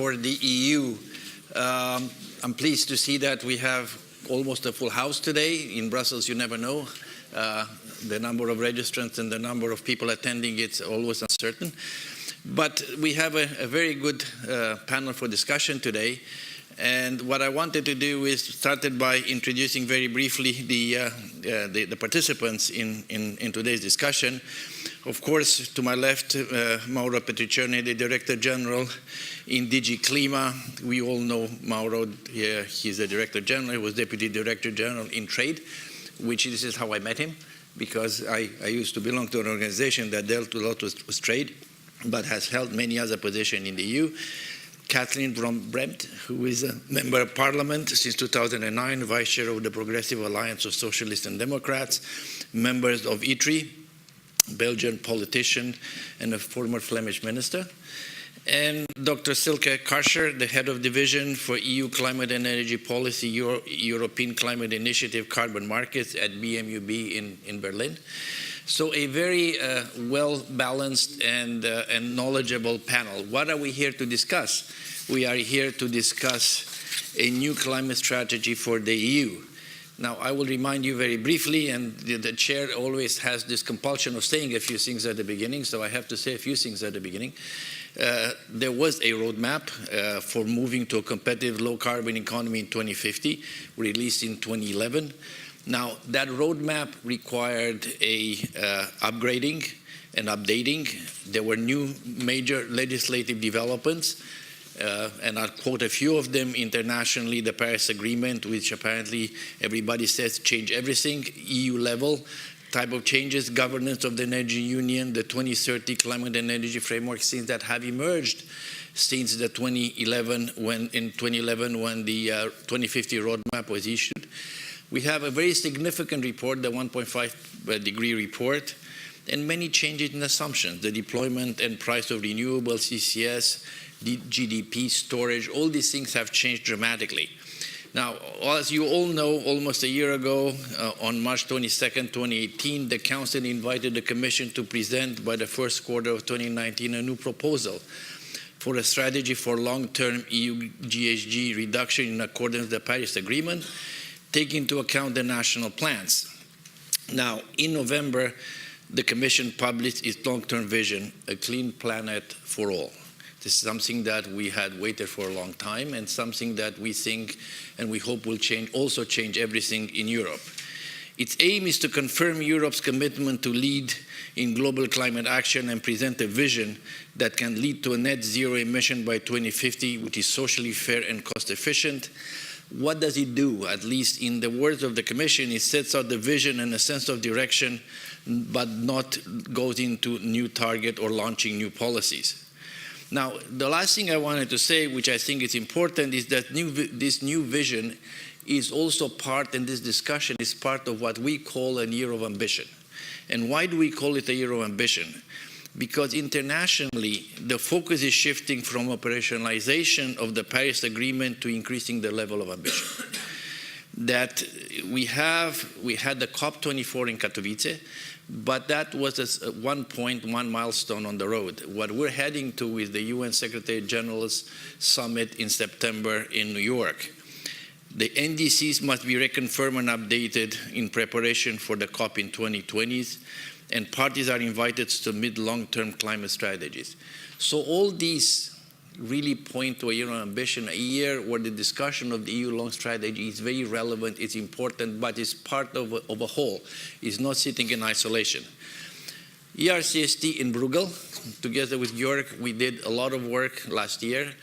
For the EU, I'm pleased to see that we have almost a full house today. In Brussels, you never know. The number of registrants and the number of people attending, it's always uncertain. But we have a very good panel for discussion today. And what I wanted to do is started by introducing very briefly the participants in today's discussion. Of course, to my left, Mauro Petriccione, the Director General in DG CLIMA. We all know Mauro. He's the Director General. He was Deputy Director General in Trade, which this is how I met him, because I used to belong to an organization that dealt a lot with trade, but has held many other positions in the EU. Kathleen von Bremt, who is a Member of Parliament since 2009, Vice Chair of the Progressive Alliance of Socialists and Democrats, members of ITRI, Belgian politician and a former Flemish minister, and Dr. Silke Karscher, the Head of Division for EU Climate and Energy Policy, European Climate Initiative Carbon Markets at BMUB in Berlin. So a very well-balanced and knowledgeable panel. What are we here to discuss? We are here to discuss a new climate strategy for the EU. Now, I will remind you very briefly, and the chair always has this compulsion of saying a few things at the beginning, so I have to say a few things at the beginning. There was a roadmap for moving to a competitive low-carbon economy in 2050, released in 2011. Now, that roadmap required a upgrading and updating. There were new major legislative developments, and I'll quote a few of them internationally. The Paris Agreement, which apparently everybody says change everything, EU level type of changes, governance of the energy union, the 2030 climate and energy framework, things that have emerged since the 2011 when the 2050 roadmap was issued. We have a very significant report, the 1.5 degree report, and many changes in assumptions, the deployment and price of renewables, CCS, GDP, storage, all these things have changed dramatically. Now, as you all know, almost a year ago, on March 22nd, 2018, the Council invited the Commission to present by the first quarter of 2019 a new proposal for a strategy for long-term EU GHG reduction in accordance with the Paris Agreement, taking into account the national plans. Now, in November, the Commission published its long-term vision, A Clean Planet for All. This is something that we had waited for a long time, and something that we think and we hope will also change everything in Europe. Its aim is to confirm Europe's commitment to lead in global climate action and present a vision that can lead to a net zero emission by 2050, which is socially fair and cost efficient. What does it do? At least in the words of the Commission, it sets out the vision and a sense of direction, but not goes into new target or launching new policies. Now, the last thing I wanted to say, which I think is important, is that this new vision is also part, and this discussion is part of what we call a year of ambition. And why do we call it a year of ambition? Because internationally, the focus is shifting from operationalization of the Paris Agreement to increasing the level of ambition. That we had the COP24 in Katowice, but that was one milestone on the road. What we're heading to is the UN Secretary General's summit in September in New York. The NDCs must be reconfirmed and updated in preparation for the COP in 2020, and parties are invited to submit long-term climate strategies. So all these really point to a year of ambition, a year where the discussion of the EU long strategy is very relevant, it's important, but it's part of a whole. It's not sitting in isolation. ERCST in Bruegel, together with Jörg, we did a lot of work last year.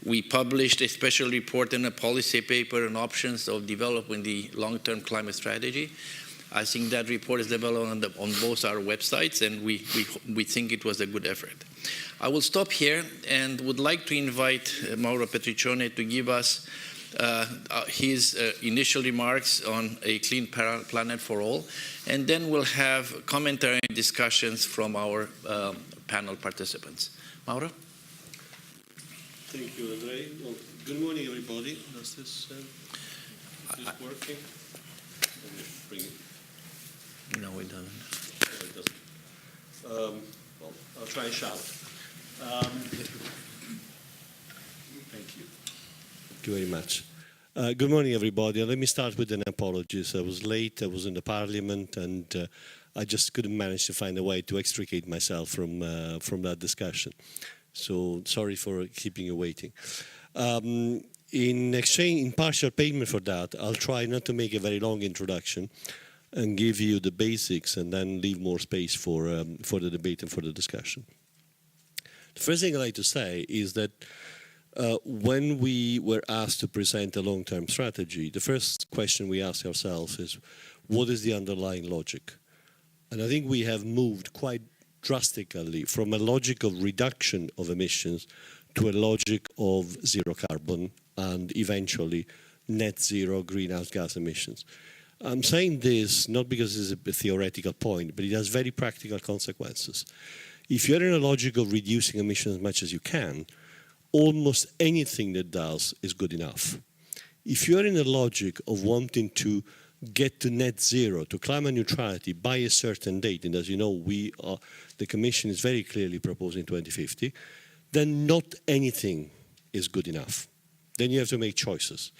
We published a special report and a policy paper on options of developing the long-term climate strategy. I think that report is available on both our websites, and we think it was a good effort. I will stop here and would like to invite Mauro Petriccione to give us his initial remarks on A Clean Planet for All, and then we'll have commentary and discussions from our panel participants. Mauro? Thank you, Andrei. Well, good morning, everybody. Does this working? Let me bring it. No, it doesn't. No, it doesn't. Well, I'll try and shout. Thank you very much. Good morning, everybody. Let me start with an apology. I was late. I was in the Parliament, and I just couldn't manage to find a way to extricate myself from that discussion. So sorry for keeping you waiting. In exchange, in partial payment for that, I'll try not to make a very long introduction and give you the basics, and then leave more space for the debate and for the discussion. The first thing I'd like to say is that when we were asked to present a long-term strategy, the first question we asked ourselves is, what is the underlying logic? And I think we have moved quite drastically from a logic of reduction of emissions to a logic of zero carbon and eventually net zero greenhouse gas emissions. I'm saying this not because it's a theoretical point, but it has very practical consequences. If you're in a logic of reducing emissions as much as you can, almost anything that does is good enough. If you're in a logic of wanting to get to net zero, to climate neutrality by a certain date, and as you know, the Commission is very clearly proposing 2050, then not anything is good enough. Then you have to make choices.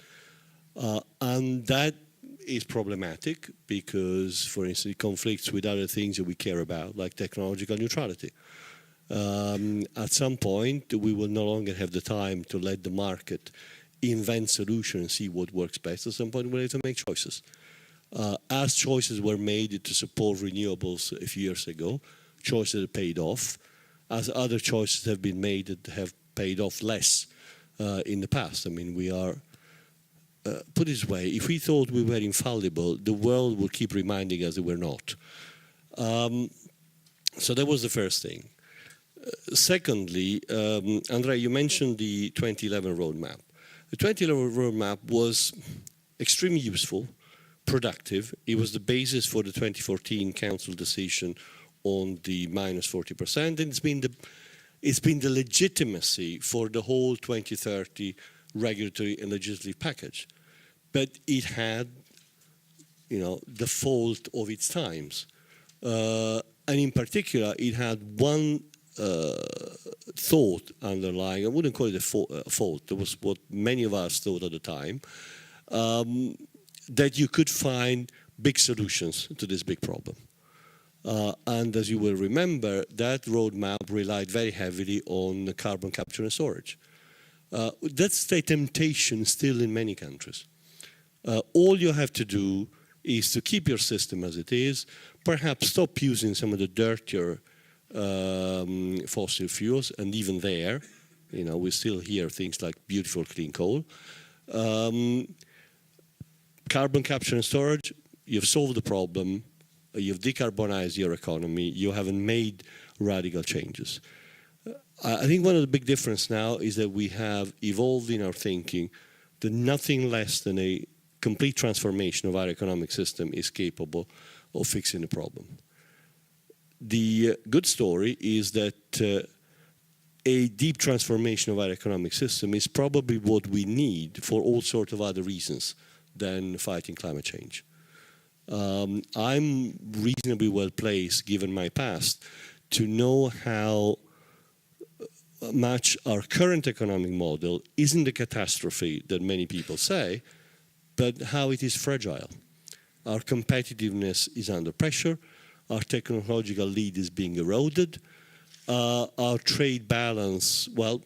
And that is problematic because, for instance, it conflicts with other things that we care about, like technological neutrality. At some point, we will no longer have the time to let the market invent solutions and see what works best. At some point, we'll have to make choices. As choices were made to support renewables a few years ago, choices have paid off. As other choices have been made that have paid off less in the past. I mean, we are, put it this way, if we thought we were infallible, the world would keep reminding us that we're not. So that was the first thing. Secondly, Andrea, you mentioned the 2011 roadmap. The 2011 roadmap was extremely useful, productive. It was the basis for the 2014 Council decision on the minus 40%, and it's been the legitimacy for the whole 2030 regulatory and legislative package. But it had, the fault of its times. And in particular, it had one thought underlying. I wouldn't call it a fault. It was what many of us thought at the time, that you could find big solutions to this big problem. And as you will remember, that roadmap relied very heavily on carbon capture and storage. That's the temptation still in many countries. All you have to do is to keep your system as it is, perhaps stop using some of the dirtier fossil fuels, and even there, we still hear things like beautiful clean coal. Carbon capture and storage, you've solved the problem, you've decarbonized your economy, you haven't made radical changes. I think one of the big differences now is that we have evolved in our thinking that nothing less than a complete transformation of our economic system is capable of fixing the problem. The good story is that a deep transformation of our economic system is probably what we need for all sorts of other reasons than fighting climate change. I'm reasonably well placed, given my past, to know how much our current economic model isn't the catastrophe that many people say, but how it is fragile. Our competitiveness is under pressure, our technological lead is being eroded, our trade balance, well,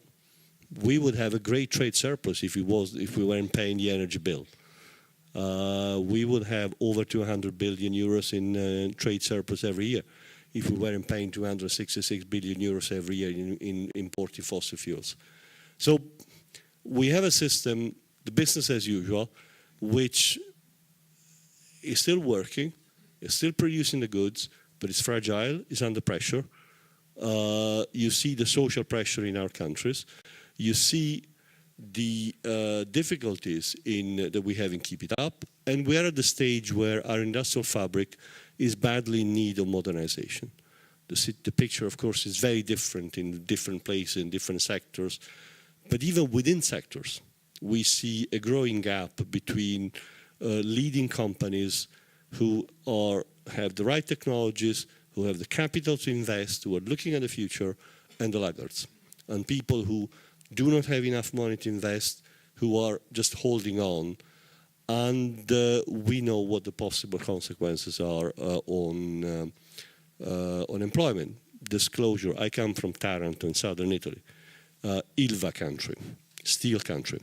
we would have a great trade surplus if we weren't paying the energy bill. We would have over 200 billion euros in trade surplus every year if we weren't paying 266 billion euros every year in importing fossil fuels. So we have a system, the business as usual, which is still working, is still producing the goods, but it's fragile, it's under pressure. You see the social pressure in our countries. You see the difficulties that we have in keeping it up, and we are at the stage where our industrial fabric is badly in need of modernization. The picture, of course, is very different in different places, in different sectors, but even within sectors, we see a growing gap between leading companies who have the right technologies, who have the capital to invest, who are looking at the future, and the laggards, and people who do not have enough money to invest, who are just holding on, and we know what the possible consequences are on employment. Disclosure, I come from Taranto in southern Italy, Ilva country, steel country.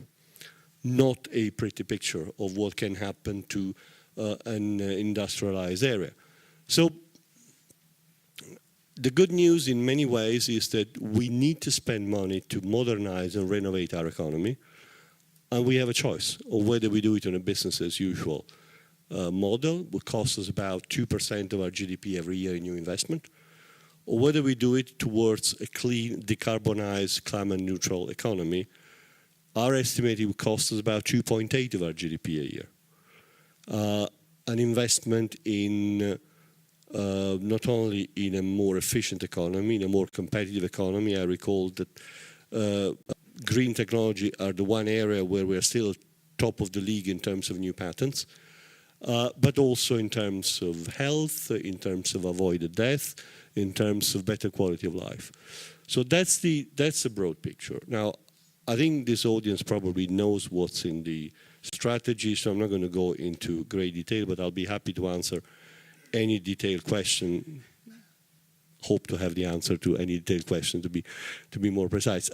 Not a pretty picture of what can happen to an industrialized area. So the good news in many ways is that we need to spend money to modernize and renovate our economy, and we have a choice of whether we do it on a business as usual model, which costs us about 2% of our GDP every year in new investment, or whether we do it towards a clean, decarbonized, climate neutral economy. Our estimate would cost us about 2.8 of our GDP a year. An investment in not only in a more efficient economy, in a more competitive economy. I recall that green technology are the one area where we're still top of the league in terms of new patents, but also in terms of health, in terms of avoided death, in terms of better quality of life. So that's the broad picture. Now, I think this audience probably knows what's in the strategy, so I'm not going to go into great detail, but I'll be happy to answer any detailed question. Hope to have the answer to any detailed question to be more precise.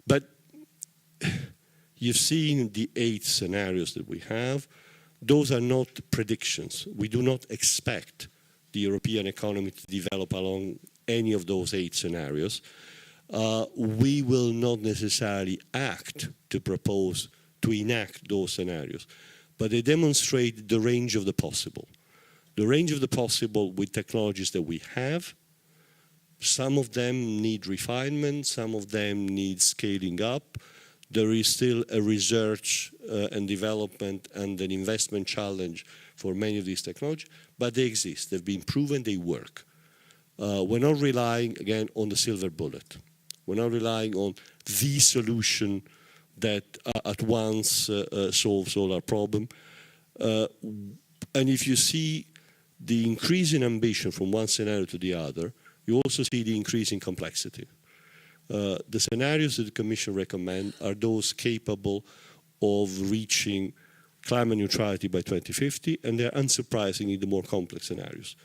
But you've seen the 8 scenarios that we have. Those are not predictions. We do not expect the European economy to develop along any of those 8 scenarios. We will not necessarily act to propose to enact those scenarios, but they demonstrate the range of the possible. The range of the possible with technologies that we have. Some of them need refinement, some of them need scaling up. There is still a research and development and an investment challenge for many of these technologies, but they exist. They've been proven, they work. We're not relying, again, on the silver bullet. We're not relying on the solution that at once solves all our problem. And if you see the increase in ambition from one scenario to the other, you also see the increase in complexity. The scenarios that the Commission recommend are those capable of reaching climate neutrality by 2050, and they're unsurprisingly the more complex scenarios.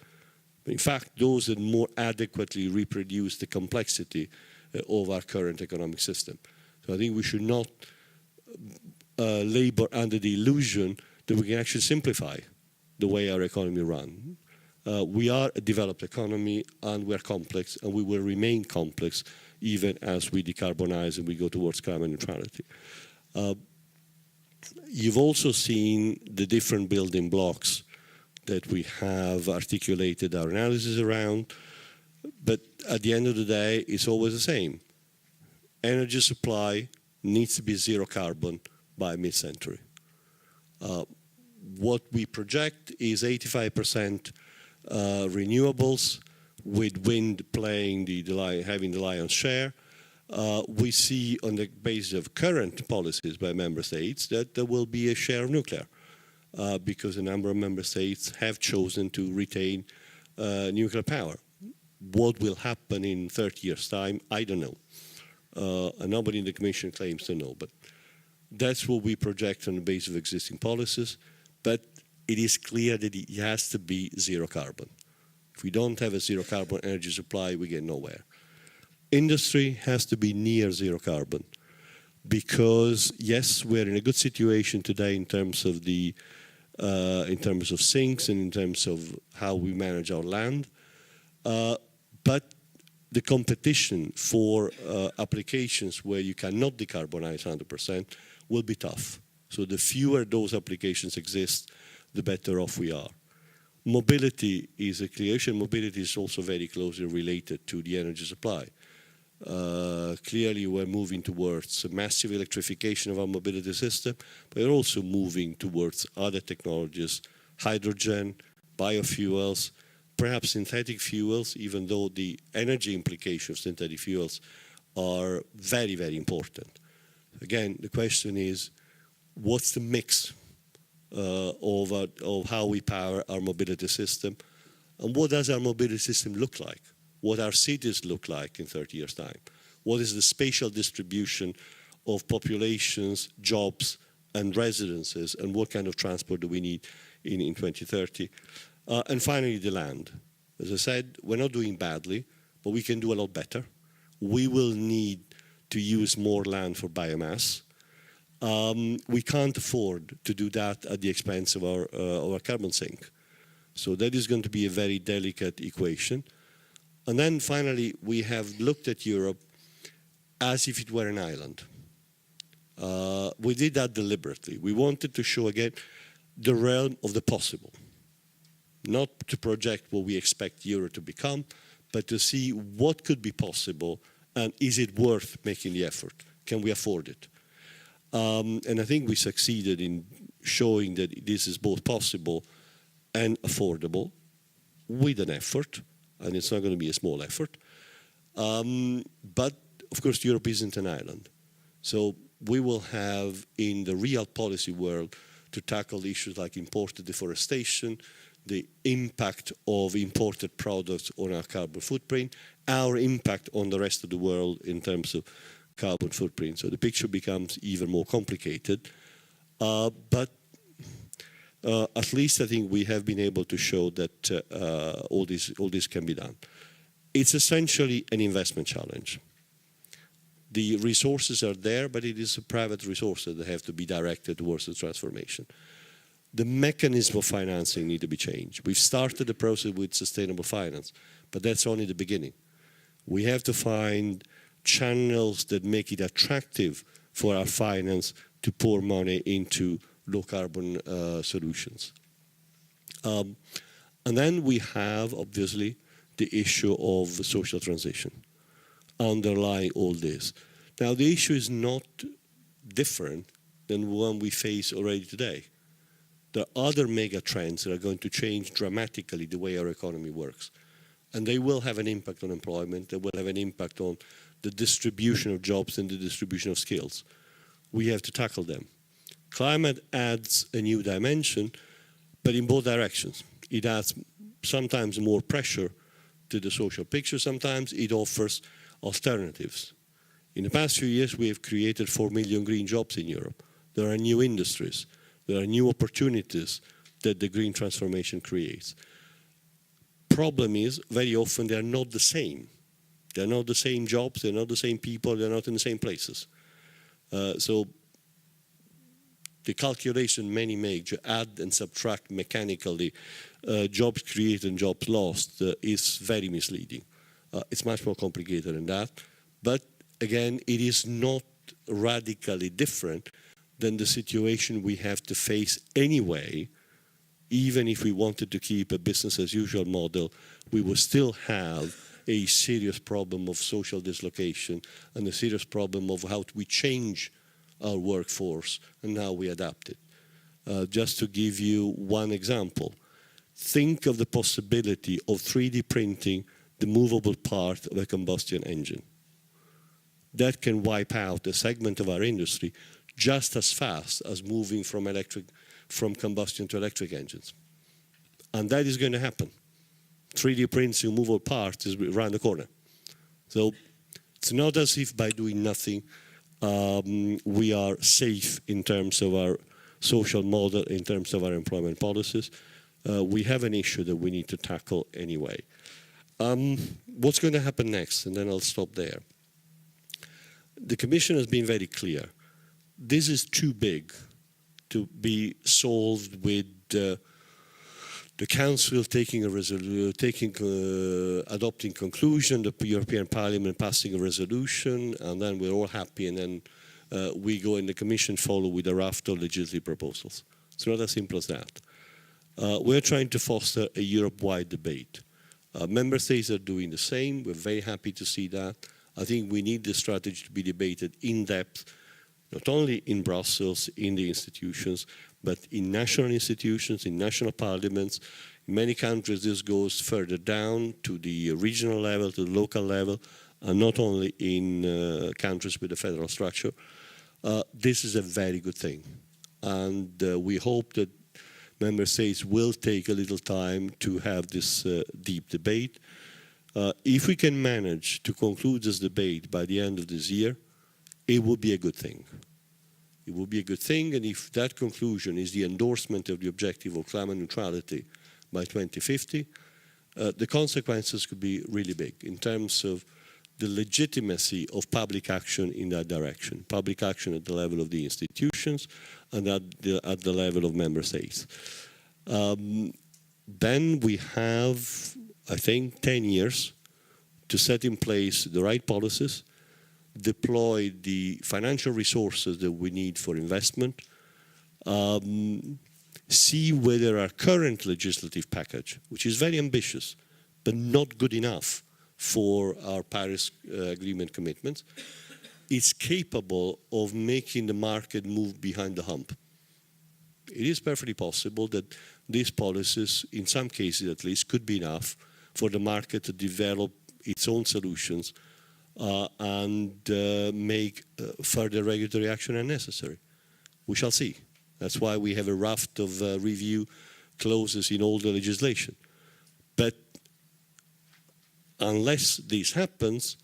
In fact, those that more adequately reproduce the complexity of our current economic system. So I think we should not labor under the illusion that we can actually simplify the way our economy runs. We are a developed economy, and we're complex, and we will remain complex even as we decarbonize and we go towards climate neutrality. You've also seen the different building blocks that we have articulated our analysis around, but at the end of the day, it's always the same. Energy supply needs to be zero carbon by mid-century. What we project is 85% renewables, with wind playing having the lion's share. We see on the basis of current policies by member states that there will be a share of nuclear because a number of member states have chosen to retain nuclear power. What will happen in 30 years' time, I don't know. And nobody in the Commission claims to know, but that's what we project on the basis of existing policies. But it is clear that it has to be zero carbon. If we don't have a zero carbon energy supply, we get nowhere. Industry has to be near zero carbon because, yes, we're in a good situation today in terms of sinks and in terms of how we manage our land. But the competition for applications where you cannot decarbonize 100% will be tough. So the fewer those applications exist, the better off we are. Mobility is a clear issue. Mobility is also very closely related to the energy supply. Clearly, we're moving towards massive electrification of our mobility system, but we're also moving towards other technologies, hydrogen, biofuels, perhaps synthetic fuels, even though the energy implications of synthetic fuels are very, very important. Again, the question is, what's the mix of how we power our mobility system, and what does our mobility system look like? What our cities look like in 30 years' time? What is the spatial distribution of populations, jobs, and residences, and what kind of transport do we need in 2030. And finally, the land. As I said, we're not doing badly, but we can do a lot better. We will need to use more land for biomass. We can't afford to do that at the expense of our carbon sink. So that is going to be a very delicate equation. And then finally, we have looked at Europe as if it were an island. We did that deliberately. We wanted to show again the realm of the possible. Not to project what we expect Europe to become, but to see what could be possible and is it worth making the effort? Can we afford it? And I think we succeeded in showing that this is both possible and affordable with an effort, and it's not going to be a small effort. But of course, Europe isn't an island. So we will have, in the real policy world, to tackle issues like imported deforestation, the impact of imported products on our carbon footprint, our impact on the rest of the world in terms of carbon footprint. So the picture becomes even more complicated. But at least I think we have been able to show that all this can be done. It's essentially an investment challenge. The resources are there, but it is a private resources that have to be directed towards the transformation. The mechanism of financing need to be changed. We've started the process with sustainable finance, but that's only the beginning. We have to find channels that make it attractive for our finance to pour money into low carbon solutions. And then we have, obviously, the issue of social transition underlying all this. Now, the issue is not different than one we face already today. There are other mega trends that are going to change dramatically the way our economy works. And they will have an impact on employment, they will have an impact on the distribution of jobs and the distribution of skills. We have to tackle them. Climate adds a new dimension, but in both directions. It adds sometimes more pressure to the social picture, sometimes it offers alternatives. In the past few years, we have created 4 million green jobs in Europe. There are new industries. There are new opportunities that the green transformation creates. Problem is, very often they're not the same. They're not the same jobs, they're not the same people, they're not in the same places. So the calculation many make to add and subtract mechanically jobs created and jobs lost is very misleading. It's much more complicated than that. But again, it is not radically different than the situation we have to face anyway. Even if we wanted to keep a business as usual model, we will still have a serious problem of social dislocation and a serious problem of how we change our workforce and how we adapt it. Just to give you one example, think of the possibility of 3D printing the movable part of a combustion engine. That can wipe out a segment of our industry just as fast as moving from combustion to electric engines. And that is going to happen. 3D printing movable parts is around the corner. So it's not as if by doing nothing we are safe in terms of our social model, in terms of our employment policies. We have an issue that we need to tackle anyway. What's going to happen next? And then I'll stop there. The Commission has been very clear. This is too big to be solved with the Council adopting conclusion, the European Parliament passing a resolution, and then we're all happy, and then we go in the Commission follow with a raft of legislative proposals. It's not as simple as that. We're trying to foster a Europe-wide debate. Member states are doing the same. We're very happy to see that. I think we need the strategy to be debated in depth, not only in Brussels, in the institutions, but in national institutions, in national parliaments. In many countries, this goes further down to the regional level, to the local level, and not only in countries with a federal structure. This is a very good thing. And we hope that member states will take a little time to have this deep debate. If we can manage to conclude this debate by the end of this year, it would be a good thing. It would be a good thing, and if that conclusion is the endorsement of the objective of climate neutrality by 2050, the consequences could be really big in terms of the legitimacy of public action in that direction, public action at the level of the institutions and at the level of member states. Then we have, I think, 10 years to set in place the right policies, deploy the financial resources that we need for investment, see whether our current legislative package, which is very ambitious, but not good enough for our Paris Agreement commitments, is capable of making the market move behind the hump. It is perfectly possible that these policies, in some cases at least, could be enough for the market to develop its own solutions and make further regulatory action unnecessary. We shall see. That's why we have a raft of review clauses in all the legislation. But unless this happens,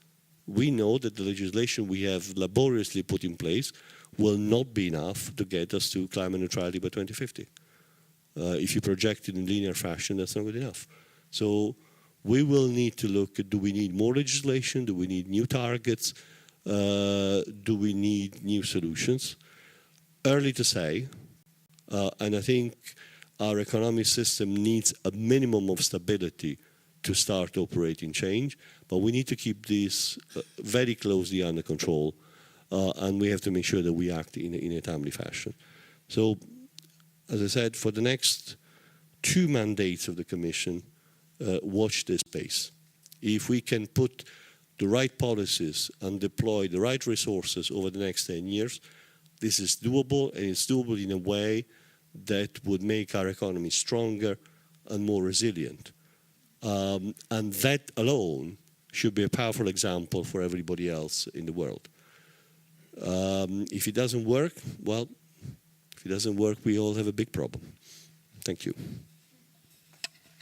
we know that the legislation we have laboriously put in place will not be enough to get us to climate neutrality by 2050. If you project it in linear fashion, that's not good enough. So we will need to look at, do we need more legislation? Do we need new targets? Do we need new solutions? Early to say, and I think our economic system needs a minimum of stability to start operating change, but we need to keep this very closely under control, and we have to make sure that we act in a timely fashion. So, as I said, for the next 2 mandates of the Commission, watch this space. If we can put the right policies and deploy the right resources over the next 10 years, this is doable, and it's doable in a way that would make our economy stronger and more resilient. And that alone should be a powerful example for everybody else in the world. If it doesn't work, well, if it doesn't work, we all have a big problem. Thank you.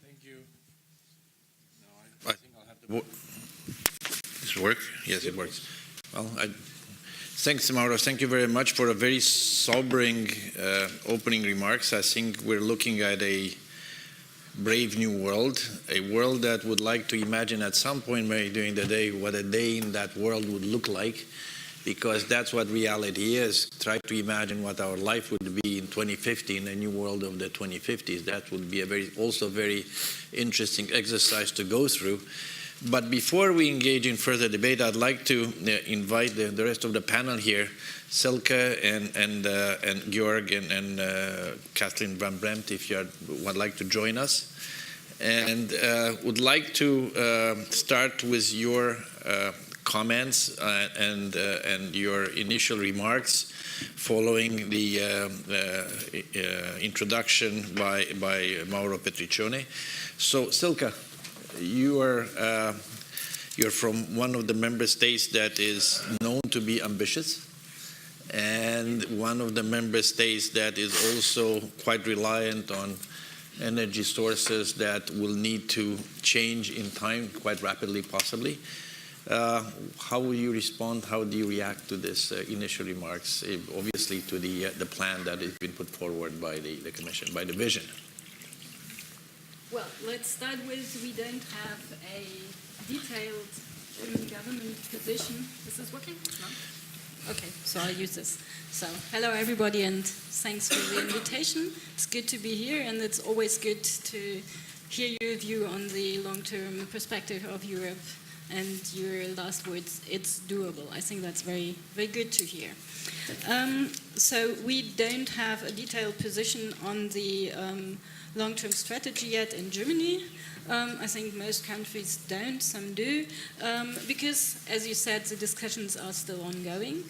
Thank you. No, I think I'll have to... Does it work? Yes, it works. Well, thanks, Mauro. Thank you very much for a very sobering opening remarks. I think we're looking at a brave new world, a world that would like to imagine at some point maybe during the day what a day in that world would look like, because that's what reality is. Try to imagine what our life would be in 2050 in a new world of the 2050s. That would be a also very interesting exercise to go through. But before we engage in further debate, I'd like to invite the rest of the panel here, Silke and Georg and Kathleen Van Bremt, if you would like to join us. And would like to start with your comments and your initial remarks following the introduction by Mauro Petriccione. So, Silke, you're from one of the member states that is known to be ambitious, and one of the member states that is also quite reliant on energy sources that will need to change in time quite rapidly, possibly. How will you respond? How do you react to this initial remarks, obviously to the plan that has been put forward by the Commission, by the vision? Well, let's start with, we don't have a detailed German government position. Is this working? No? Okay, so I'll use this. So, hello everybody, and thanks for the invitation. It's good to be here, and it's always good to hear your view on the long-term perspective of Europe and your last words, it's doable. I think that's very, very good to hear. So we don't have a detailed position on the long-term strategy yet in Germany. I think most countries don't, some do, because, as you said, the discussions are still ongoing.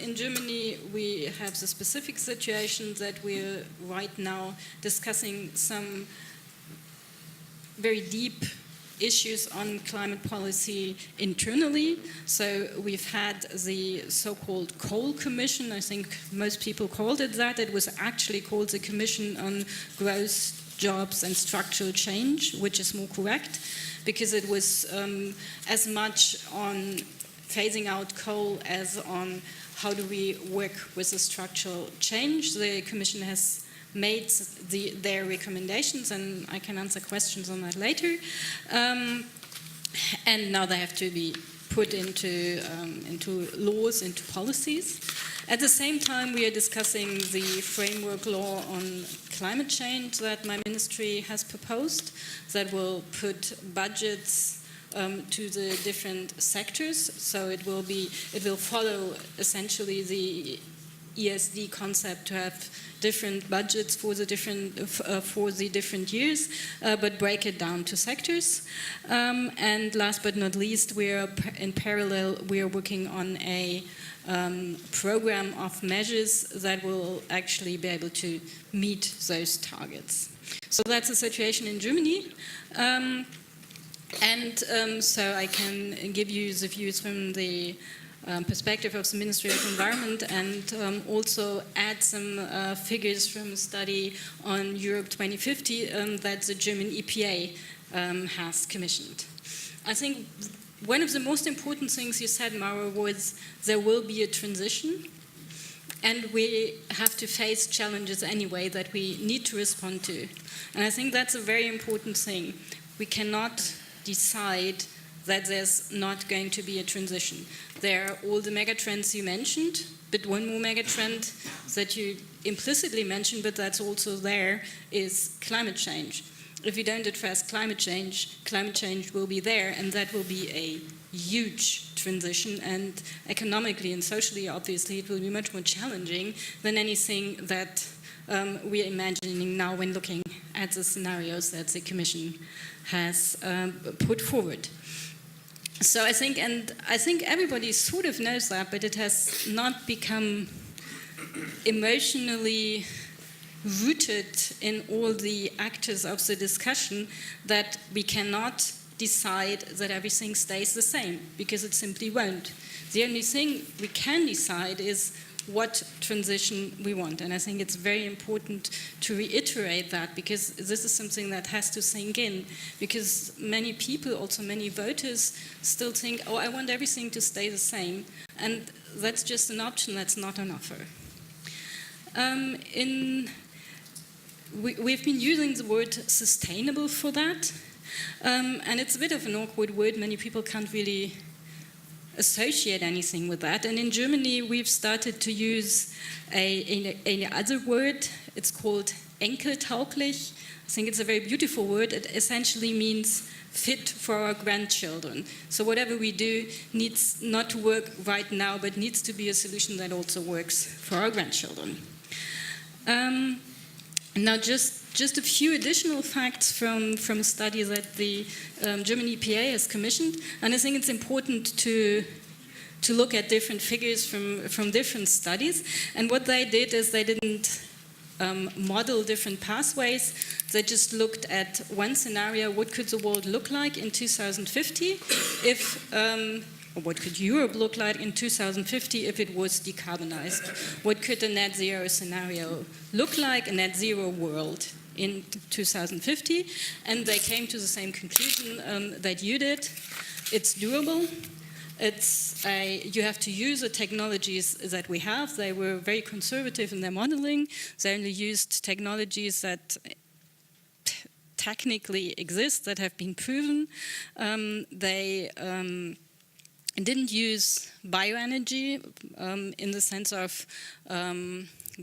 In Germany, we have the specific situation that we're right now discussing some very deep issues on climate policy internally. So we've had the so-called Coal Commission. I think most people called it that. It was actually called the Commission on Growth, Jobs and Structural Change, which is more correct, because it was as much on phasing out coal as on how do we work with the structural change. The Commission has made their recommendations, and I can answer questions on that later. And now they have to be put into laws, into policies. At the same time, we are discussing the framework law on climate change that my ministry has proposed that will put budgets to the different sectors. So it will follow essentially the ESD concept to have different budgets for the different years, but break it down to sectors. And last but not least, in parallel we are working on a program of measures that will actually be able to meet those targets. So that's the situation in Germany. So I can give you the views from the perspective of the Ministry of Environment, and also add some figures from a study on Europe 2050 that the German EPA has commissioned. I think one of the most important things you said, Mauro, was there will be a transition, and we have to face challenges anyway that we need to respond to. And I think that's a very important thing. We cannot decide that there's not going to be a transition. There are all the megatrends you mentioned, but one more megatrend that you implicitly mentioned, but that's also there, is climate change. If you don't address climate change will be there, and that will be a huge transition, and economically and socially, obviously, it will be much more challenging than anything that we are imagining now when looking at the scenarios that the Commission has put forward. So I think everybody sort of knows that, but it has not become emotionally rooted in all the actors of the discussion that we cannot decide that everything stays the same, because it simply won't. The only thing we can decide is what transition we want. And I think it's very important to reiterate that, because this is something that has to sink in, because many people, also many voters, still think, oh, I want everything to stay the same. And that's just an option, that's not an offer. We've been using the word sustainable for that, and it's a bit of an awkward word. Many people can't really associate anything with that. And in Germany, we've started to use a other word. It's called enkeltauglich. I think it's a very beautiful word. It essentially means fit for our grandchildren. So whatever we do needs not to work right now, but needs to be a solution that also works for our grandchildren. Now, just a few additional facts from a study that the German EPA has commissioned, and I think it's important to look at different figures from different studies. And what they did is they didn't model different pathways. They just looked at one scenario: what could the world look like in 2050 if or what could Europe look like in 2050 if it was decarbonized? What could a net zero scenario look like, a net zero world in 2050? And they came to the same conclusion that you did. It's doable. You have to use the technologies that we have. They were very conservative in their modeling. They only used technologies that technically exist, that have been proven. They didn't use bioenergy in the sense of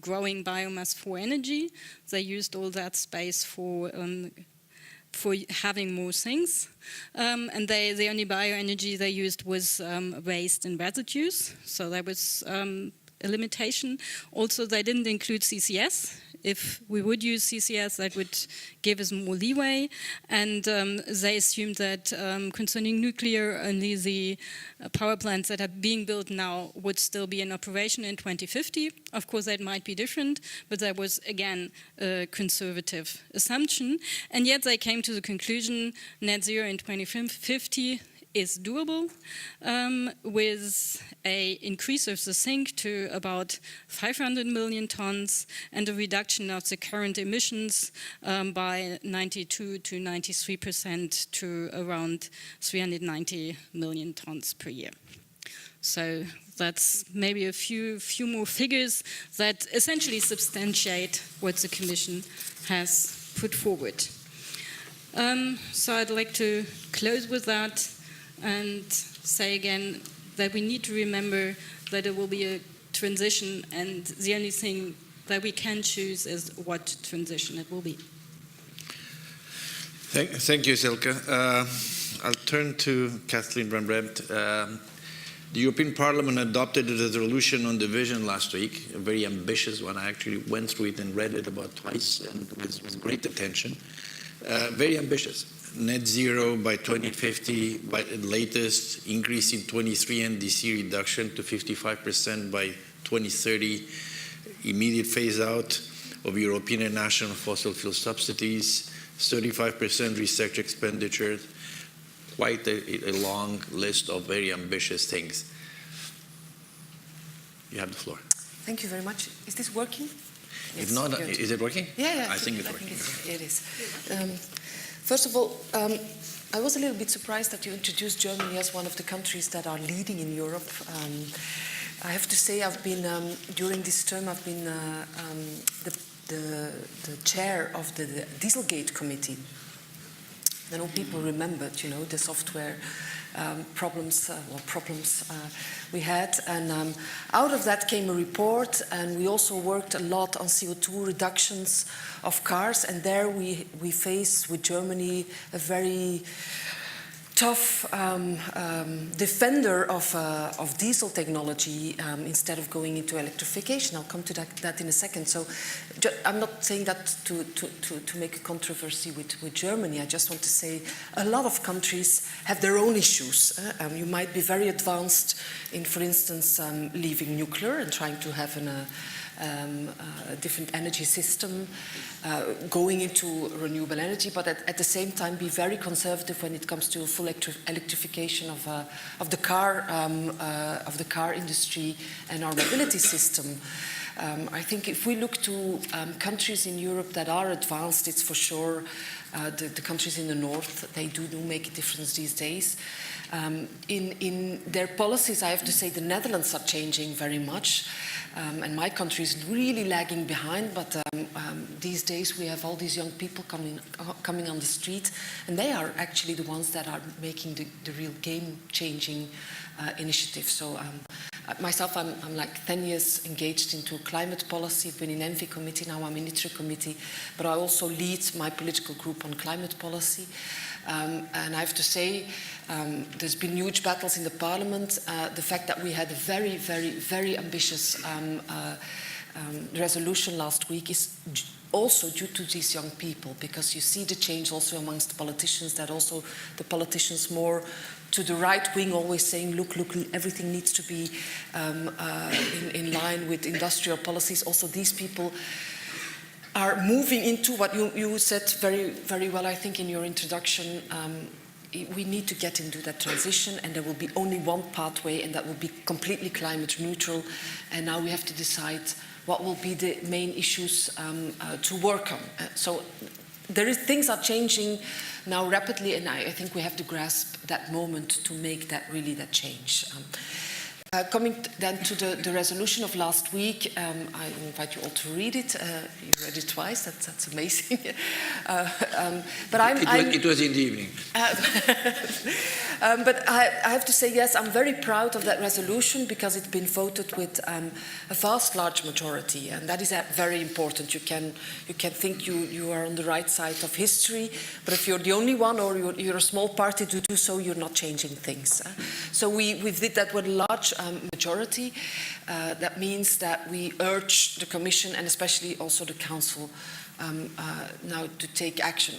growing biomass for energy. They used all that space for having more things. And the only bioenergy they used was waste and residues. So that was a limitation. Also, they didn't include CCS. If we would use CCS, that would give us more leeway. And they assumed that concerning nuclear, only the power plants that are being built now would still be in operation in 2050. Of course, that might be different, but that was, again, a conservative assumption. And yet they came to the conclusion net zero in 2050 is doable, with an increase of the sink to about 500 million tons and a reduction of the current emissions by 92 to 93% to around 390 million tons per year. So that's maybe a few more figures that essentially substantiate what the Commission has put forward. So I'd like to close with that and say again that we need to remember that it will be a transition, and the only thing that we can choose is what transition it will be. Thank you, Silke. I'll turn to Kathleen Van Bremt. The European Parliament adopted a resolution on the vision last week, a very ambitious one. I actually went through it and read it about twice, and with great attention. Very ambitious. Net zero by 2050, by the latest, increase in 23 NDC reduction to 55% by 2030, immediate phase out of European and national fossil fuel subsidies, 35% research expenditure, quite a long list of very ambitious things. You have the floor. Thank you very much. Is this working? If not, is it working? Yeah, I think it's working. It is. First of all, I was a little bit surprised that you introduced Germany as one of the countries that are leading in Europe. I have to say, I've been during this term, I've been the chair of the Dieselgate committee. I know people remembered, the software problems we had, and out of that came a report, and we also worked a lot on CO2 reductions of cars, and there we face with Germany a very tough defender of diesel technology instead of going into electrification. I'll come to that in a second. So I'm not saying that to make a controversy with Germany. I just want to say a lot of countries have their own issues. You might be very advanced in, for instance, leaving nuclear and trying to have a different energy system, going into renewable energy, but at the same time be very conservative when it comes to full electrification of the car industry and our mobility system. I think if we look to countries in Europe that are advanced, it's for sure the countries in the north. They do make a difference these days. In their policies, I have to say the Netherlands are changing very much. And my country is really lagging behind, but these days we have all these young people coming on the street, and they are actually the ones that are making the real game-changing initiative. So myself, I'm like 10 years engaged into climate policy. I've been in ENVI committee, now I'm in ITRE committee, but I also lead my political group on climate policy. And I have to say, there's been huge battles in the parliament. The fact that we had a very, very, very ambitious resolution last week is also due to these young people, because you see the change also amongst the politicians, that also the politicians more to the right wing always saying, look, everything needs to be in line with industrial policies. Also, these people are moving into what you said very, very well, I think, in your introduction. We need to get into that transition, and there will be only one pathway, and that will be completely climate neutral. And now we have to decide what will be the main issues to work on. So things are changing now rapidly, and I think we have to grasp that moment to make that really that change. Coming then to the resolution of last week, I invite you all to read it. You read it twice. That's amazing. But it was in the evening. But I have to say, yes, I'm very proud of that resolution, because it's been voted with a vast, large majority, and that is very important. You can think you are on the right side of history, but if you're the only one, or you're a small party to do so, you're not changing things. So we did that with a large majority. That means that we urge the Commission, and especially also the Council, now to take action.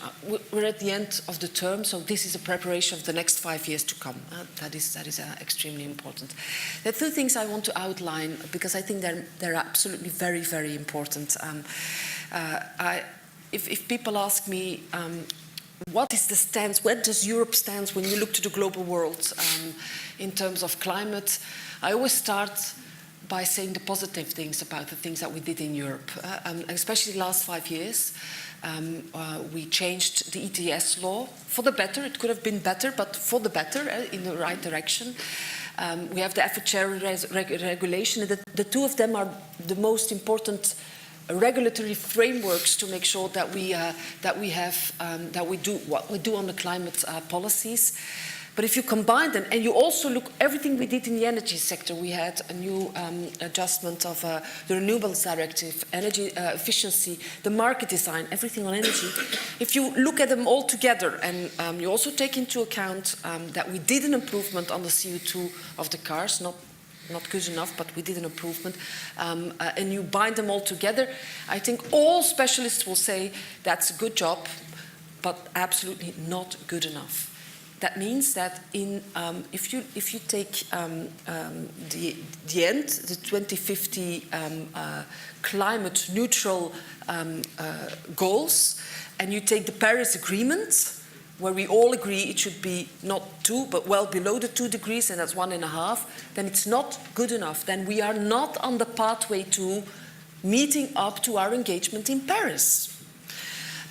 We're at the end of the term, so this is a preparation of the next 5 years to come. That is extremely important. There are two things I want to outline, because I think they're absolutely very, very important. If people ask me, what is the stance, where does Europe stand when you look to the global world in terms of climate, I always start by saying the positive things about the things that we did in Europe, especially the last 5 years. We changed the ETS law for the better. It could have been better, but for the better, in the right direction. We have the effort sharing regulation. The two of them are the most important regulatory frameworks to make sure that we do what we do on the climate policies. But if you combine them, and you also look everything we did in the energy sector, we had a new adjustment of the renewables directive, energy efficiency, the market design, everything on energy. If you look at them all together, and you also take into account that we did an improvement on the CO2 of the cars, not good enough, but we did an improvement, and you bind them all together, I think all specialists will say that's a good job, but absolutely not good enough. That means that if you take the end, the 2050 climate neutral goals, and you take the Paris Agreement, where we all agree it should be not 2, but well below the 2 degrees, and that's 1.5, then it's not good enough. Then we are not on the pathway to meeting up to our engagement in Paris.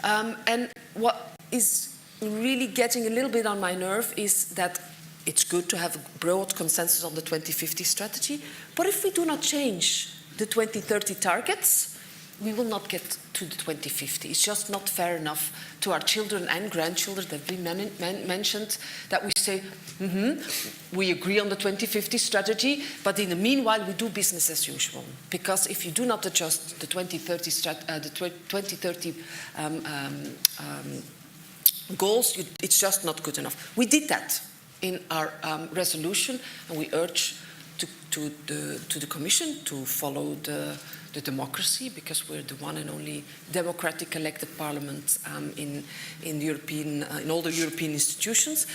And what is really getting a little bit on my nerve is that it's good to have a broad consensus on the 2050 strategy, but if we do not change the 2030 targets, we will not get to the 2050. It's just not fair enough to our children and grandchildren that we mentioned, that we say, we agree on the 2050 strategy, but in the meanwhile we do business as usual. Because if you do not adjust the 2030 goals, it's just not good enough. We did that in our resolution, and we urge to the Commission to follow the democracy, because we're the one and only democratic elected parliament in all the European institutions,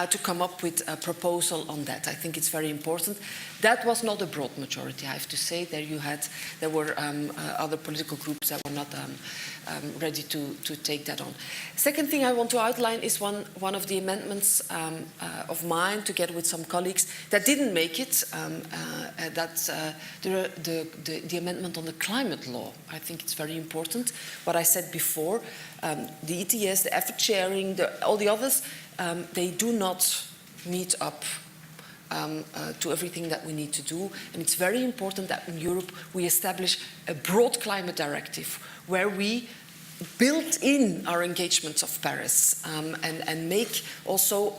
to come up with a proposal on that. I think it's very important. That was not a broad majority, I have to say. There were other political groups that were not ready to take that on. Second thing I want to outline is one of the amendments of mine, together with some colleagues, that didn't make it. That's the amendment on the climate law. I think it's very important. What I said before, the ETS, the effort sharing, all the others, they do not meet up to everything that we need to do. And it's very important that in Europe we establish a broad climate directive where we build in our engagements of Paris, and make also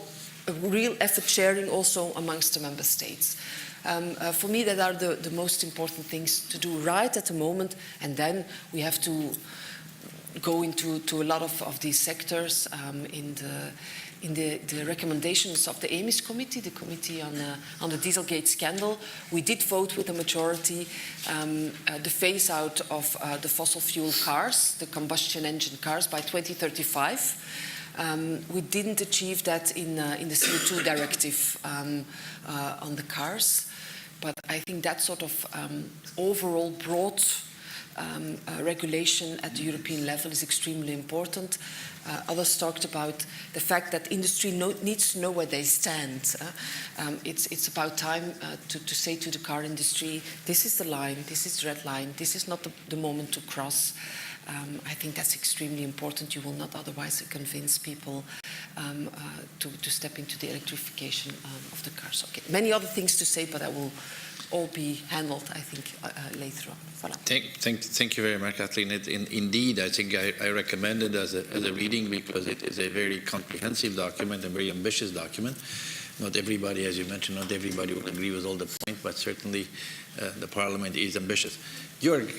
a real effort sharing also amongst the member states. For me, that are the most important things to do right at the moment, and then we have to go into a lot of these sectors in the recommendations of the EMIS committee, the committee on the Dieselgate scandal. We did vote with a majority the phase out of the fossil fuel cars, the combustion engine cars, by 2035. We didn't achieve that in the CO2 directive on the cars, but I think that sort of overall broad regulation at the European level is extremely important. Others talked about the fact that industry needs to know where they stand. It's about time to say to the car industry, this is the line, this is the red line, this is not the moment to cross. I think that's extremely important. You will not otherwise convince people to step into the electrification of the cars. Okay, many other things to say, but I will all be handled, I think, later on. Voilà. Thank you very much, Kathleen. Indeed, I think I recommend it as a reading, because it is a very comprehensive document, a very ambitious document. Not everybody, as you mentioned, not everybody will agree with all the points, but certainly the Parliament is ambitious. Jörg,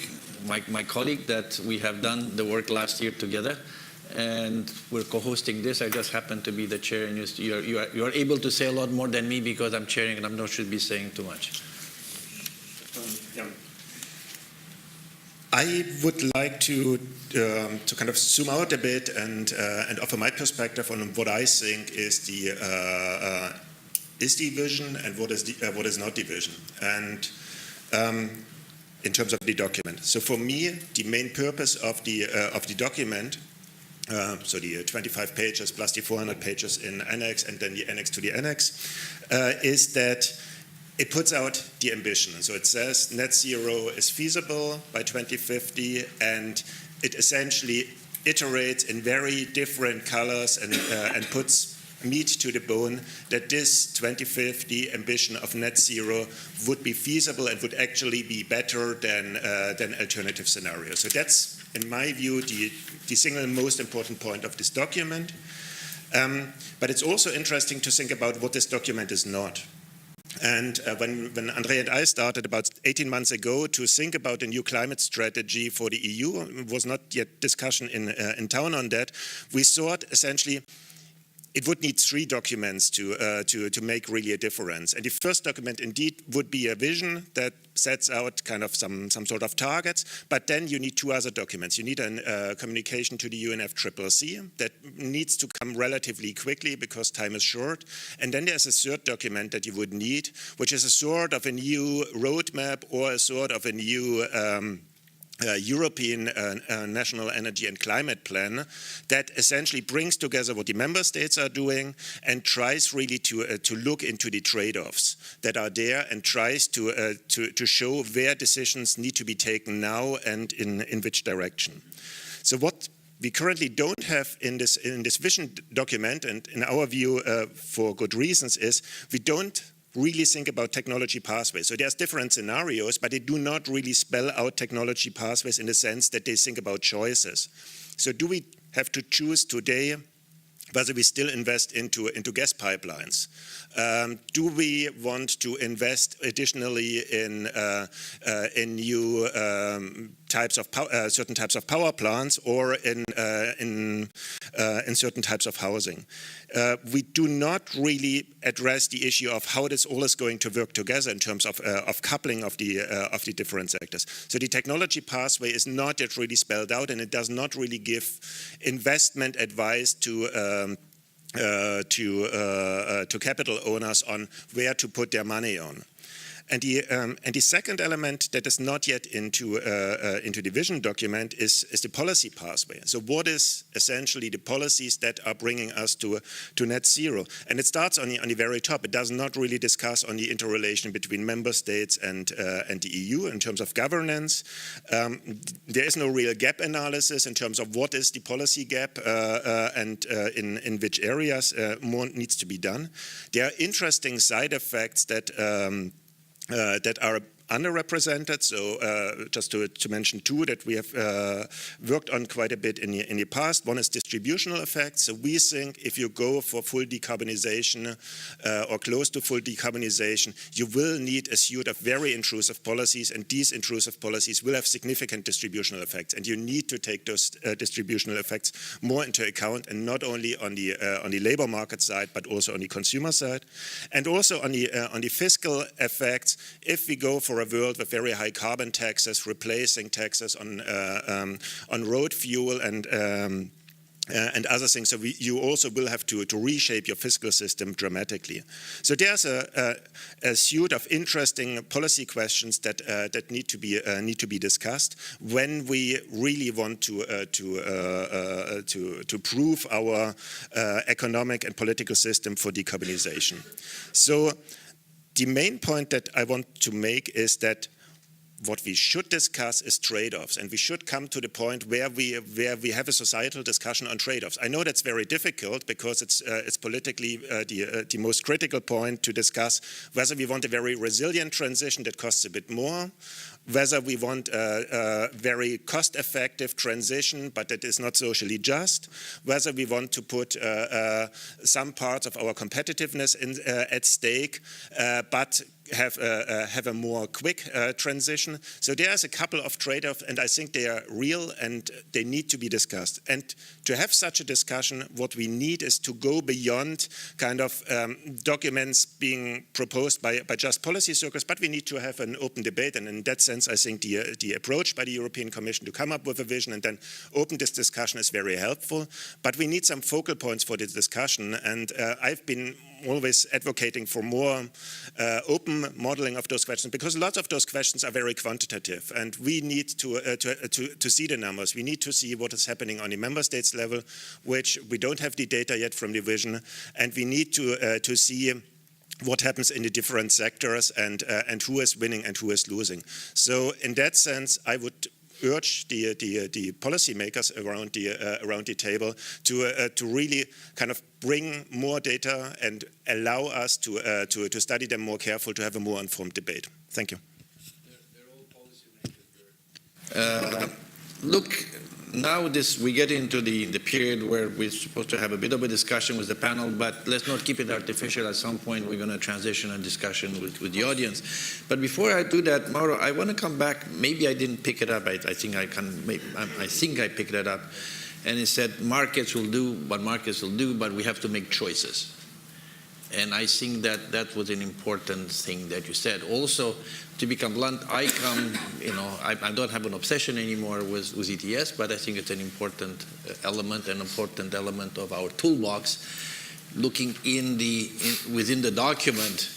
my colleague, that we have done the work last year together, and we're co-hosting this. I just happen to be the chair, and you are able to say a lot more than me because I'm chairing, and I not should be saying too much. Yeah. I would like to kind of zoom out a bit and offer my perspective on what I think is the vision and what is not the vision, and in terms of the document. So for me, the main purpose of the document, so the 25 pages plus the 400 pages in annex, and then the annex to the annex, is that it puts out the ambition. So it says net zero is feasible by 2050, and it essentially iterates in very different colors and puts meat to the bone that this 2050 ambition of net zero would be feasible and would actually be better than alternative scenarios. So that's, in my view, the single most important point of this document. But it's also interesting to think about what this document is not. And when Andrea and I started about 18 months ago to think about a new climate strategy for the EU, it was not yet discussion in town on that, we thought essentially it would need 3 documents to make really a difference. And the first document indeed would be a vision that sets out kind of some sort of targets, but then you need 2 other documents. You need a communication to the UNFCCC that needs to come relatively quickly because time is short. And then there's a third document that you would need, which is a sort of a new roadmap or a sort of a new European National Energy and Climate Plan that essentially brings together what the member states are doing and tries really to look into the trade-offs that are there and tries to show where decisions need to be taken now and in which direction. So what we currently don't have in this vision document, and in our view for good reasons, is we don't really think about technology pathways. So there's different scenarios, but they do not really spell out technology pathways in the sense that they think about choices. So do we have to choose today whether we still invest into gas pipelines? Do we want to invest additionally in new types of certain types of power plants or in certain types of housing? We do not really address the issue of how this all is going to work together in terms of coupling of the different sectors. So the technology pathway is not yet really spelled out, and it does not really give investment advice to capital owners on where to put their money on. And the second element that is not yet into the vision document is the policy pathway. So what is essentially the policies that are bringing us to net zero? And it starts on the very top. It does not really discuss on the interrelation between member states and the EU in terms of governance. There is no real gap analysis in terms of what is the policy gap and in which areas more needs to be done. There are interesting side effects that are underrepresented. So just to mention 2 that we have worked on quite a bit in the past. One is distributional effects. So we think if you go for full decarbonization or close to full decarbonization, you will need a suite of very intrusive policies, and these intrusive policies will have significant distributional effects. And you need to take those distributional effects more into account, and not only on the labor market side, but also on the consumer side, and also on the fiscal effects. If we go for a world with very high carbon taxes, replacing taxes on road fuel and other things. So you also will have to reshape your fiscal system dramatically. So there's a suite of interesting policy questions that need to be discussed when we really want to prove our economic and political system for decarbonization. So the main point that I want to make is that what we should discuss is trade-offs, and we should come to the point where we have a societal discussion on trade-offs. I know that's very difficult because it's politically the most critical point to discuss whether we want a very resilient transition that costs a bit more, whether we want a very cost-effective transition but that is not socially just, whether we want to put some parts of our competitiveness at stake but have a more quick transition. So there's a couple of trade-offs, and I think they are real and they need to be discussed. And to have such a discussion, what we need is to go beyond kind of documents being proposed by just policy circles, but we need to have an open debate. And in that sense, I think the approach by the European Commission to come up with a vision and then open this discussion is very helpful. But we need some focal points for this discussion, and I've been always advocating for more open modeling of those questions, because lots of those questions are very quantitative, and we need to see the numbers. We need to see what is happening on the member states level, which we don't have the data yet from the vision, and we need to see what happens in the different sectors and who is winning and who is losing. So in that sense, I would urge the policymakers around the table to really kind of bring more data and allow us to study them more carefully, to have a more informed debate. Thank you. Look, now we get into the period where we're supposed to have a bit of a discussion with the panel, but let's not keep it artificial. At some point, we're going to transition a discussion with the audience. But before I do that, Mauro, I want to come back. Maybe I didn't pick it up. I think I think I picked it up. And it said markets will do what markets will do, but we have to make choices. And I think that was an important thing that you said. Also, to become blunt, I don't have an obsession anymore with ETS, but I think it's an important element of our toolbox. Looking within the document,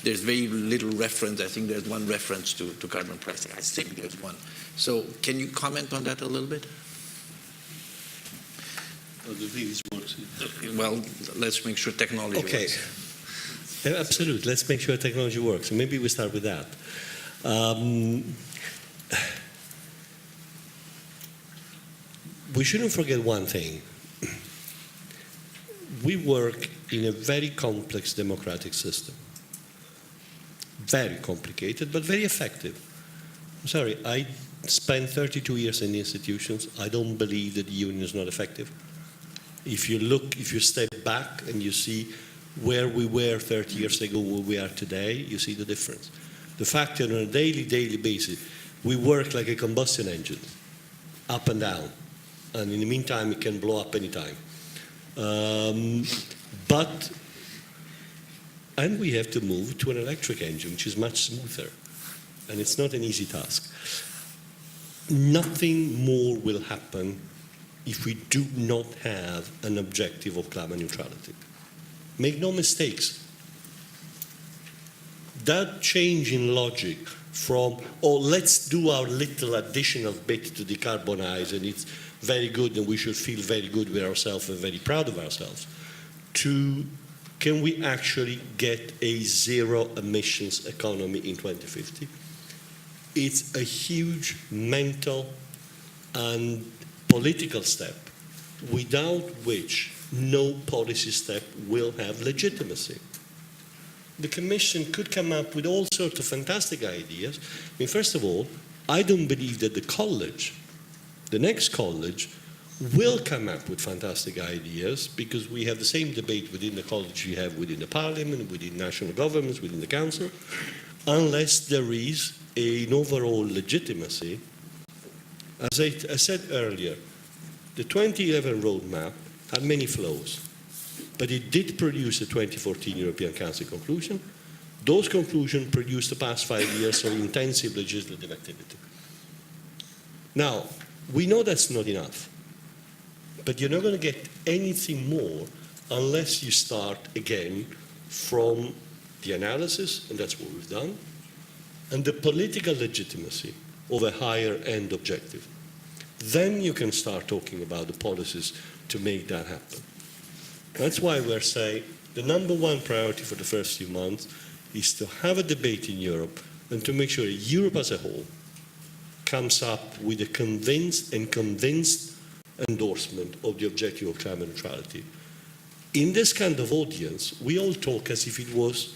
there's very little reference. I think there's one reference to carbon pricing. I think there's one. So can you comment on that a little bit? Well, let's make sure technology works. Yeah, absolutely. Let's make sure technology works. Maybe we start with that. We shouldn't forget one thing. We work in a very complex democratic system. Very complicated, but very effective. I'm sorry, I spent 32 years in the institutions. I don't believe that the union is not effective. If you step back and you see where we were 30 years ago, where we are today, you see the difference. The fact that on a daily basis, we work like a combustion engine, up and down. And in the meantime, it can blow up anytime. And we have to move to an electric engine, which is much smoother. And it's not an easy task. Nothing more will happen if we do not have an objective of climate neutrality. Make no mistakes. That change in logic from, let's do our little additional bit to decarbonize and it's very good and we should feel very good with ourselves and very proud of ourselves, to can we actually get a zero emissions economy in 2050? It's a huge mental and political step without which no policy step will have legitimacy. The Commission could come up with all sorts of fantastic ideas. I mean, first of all, I don't believe that the next college, will come up with fantastic ideas because we have the same debate within the college we have within the Parliament, within national governments, within the Council, unless there is an overall legitimacy. As I said earlier, the 2011 roadmap had many flaws, but it did produce a 2014 European Council conclusion. Those conclusions produced the past 5 years of intensive legislative activity. Now, we know that's not enough, but you're not going to get anything more unless you start again from the analysis, and that's what we've done, and the political legitimacy of a higher end objective. Then you can start talking about the policies to make that happen. That's why we're saying the number one priority for the first few months is to have a debate in Europe and to make sure Europe as a whole comes up with a convinced endorsement of the objective of climate neutrality. In this kind of audience, we all talk as if it was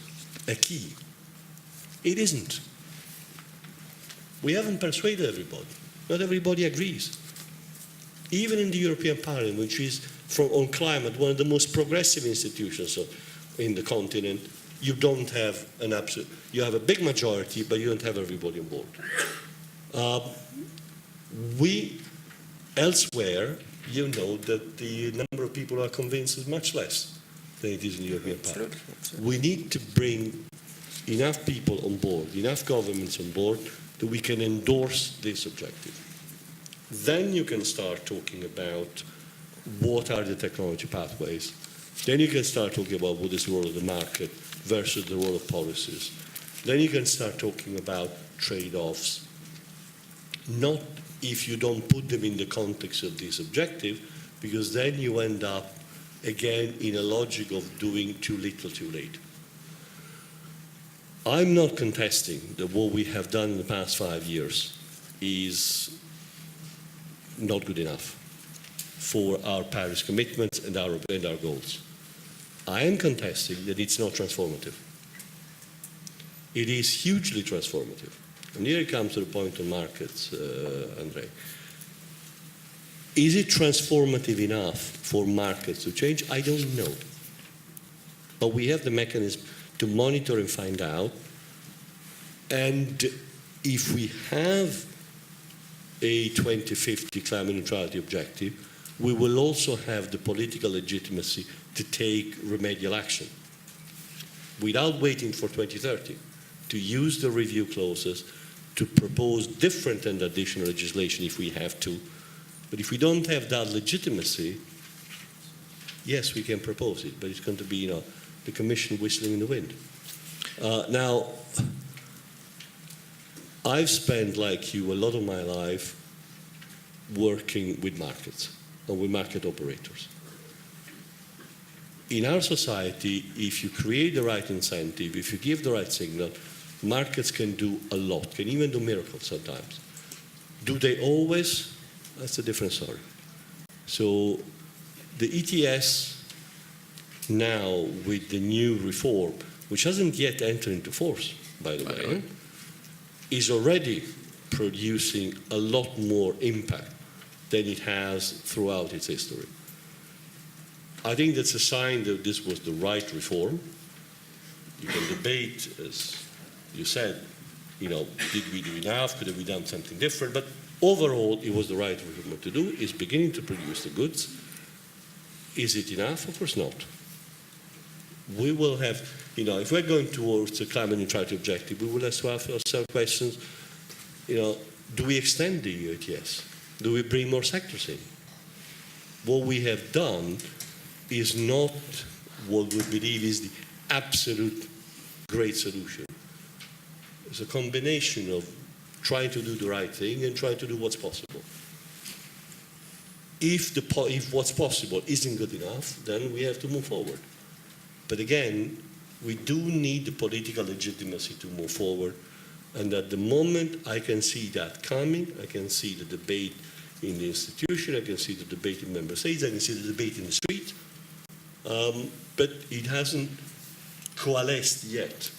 a key. It isn't. We haven't persuaded everybody. Not everybody agrees. Even in the European Parliament, which is, on climate, one of the most progressive institutions in the continent, you don't have an absolute, you have a big majority, but you don't have everybody on board. Elsewhere, you know that the number of people who are convinced is much less than it is in the European Parliament. We need to bring enough people on board, enough governments on board, that we can endorse this objective. Then you can start talking about what are the technology pathways. Then you can start talking about what is the role of the market versus the role of policies. Then you can start talking about trade-offs. Not if you don't put them in the context of this objective, because then you end up again in a logic of doing too little too late. I'm not contesting that what we have done in the past 5 years is not good enough for our Paris commitments and our goals. I am contesting that it's not transformative. It is hugely transformative. And here it comes to the point on markets, Andre. Is it transformative enough for markets to change? I don't know. But we have the mechanism to monitor and find out. And if we have a 2050 climate neutrality objective, we will also have the political legitimacy to take remedial action without waiting for 2030, to use the review clauses to propose different and additional legislation if we have to. But if we don't have that legitimacy, yes, we can propose it, but it's going to be, the Commission whistling in the wind. Now, I've spent, like you, a lot of my life working with markets and with market operators. In our society, if you create the right incentive, if you give the right signal, markets can do a lot, can even do miracles sometimes. Do they always? That's a different story. So the ETS now with the new reform, which hasn't yet entered into force, by the way, is already producing a lot more impact than it has throughout its history. I think that's a sign that this was the right reform. You can debate, as you said, did we do enough? Could have we done something different? But overall, it was the right reform to do. It's beginning to produce the goods. Is it enough? Of course not. We will have, if we're going towards the climate neutrality objective, we will have to ask ourselves questions, do we extend the EU ETS? Do we bring more sectors in? What we have done is not what we believe is the absolute great solution. It's a combination of trying to do the right thing and trying to do what's possible. If what's possible isn't good enough, then we have to move forward. But again, we do need the political legitimacy to move forward. And at the moment, I can see that coming. I can see the debate in the institution. I can see the debate in member states. I can see the debate in the street. But it hasn't coalesced yet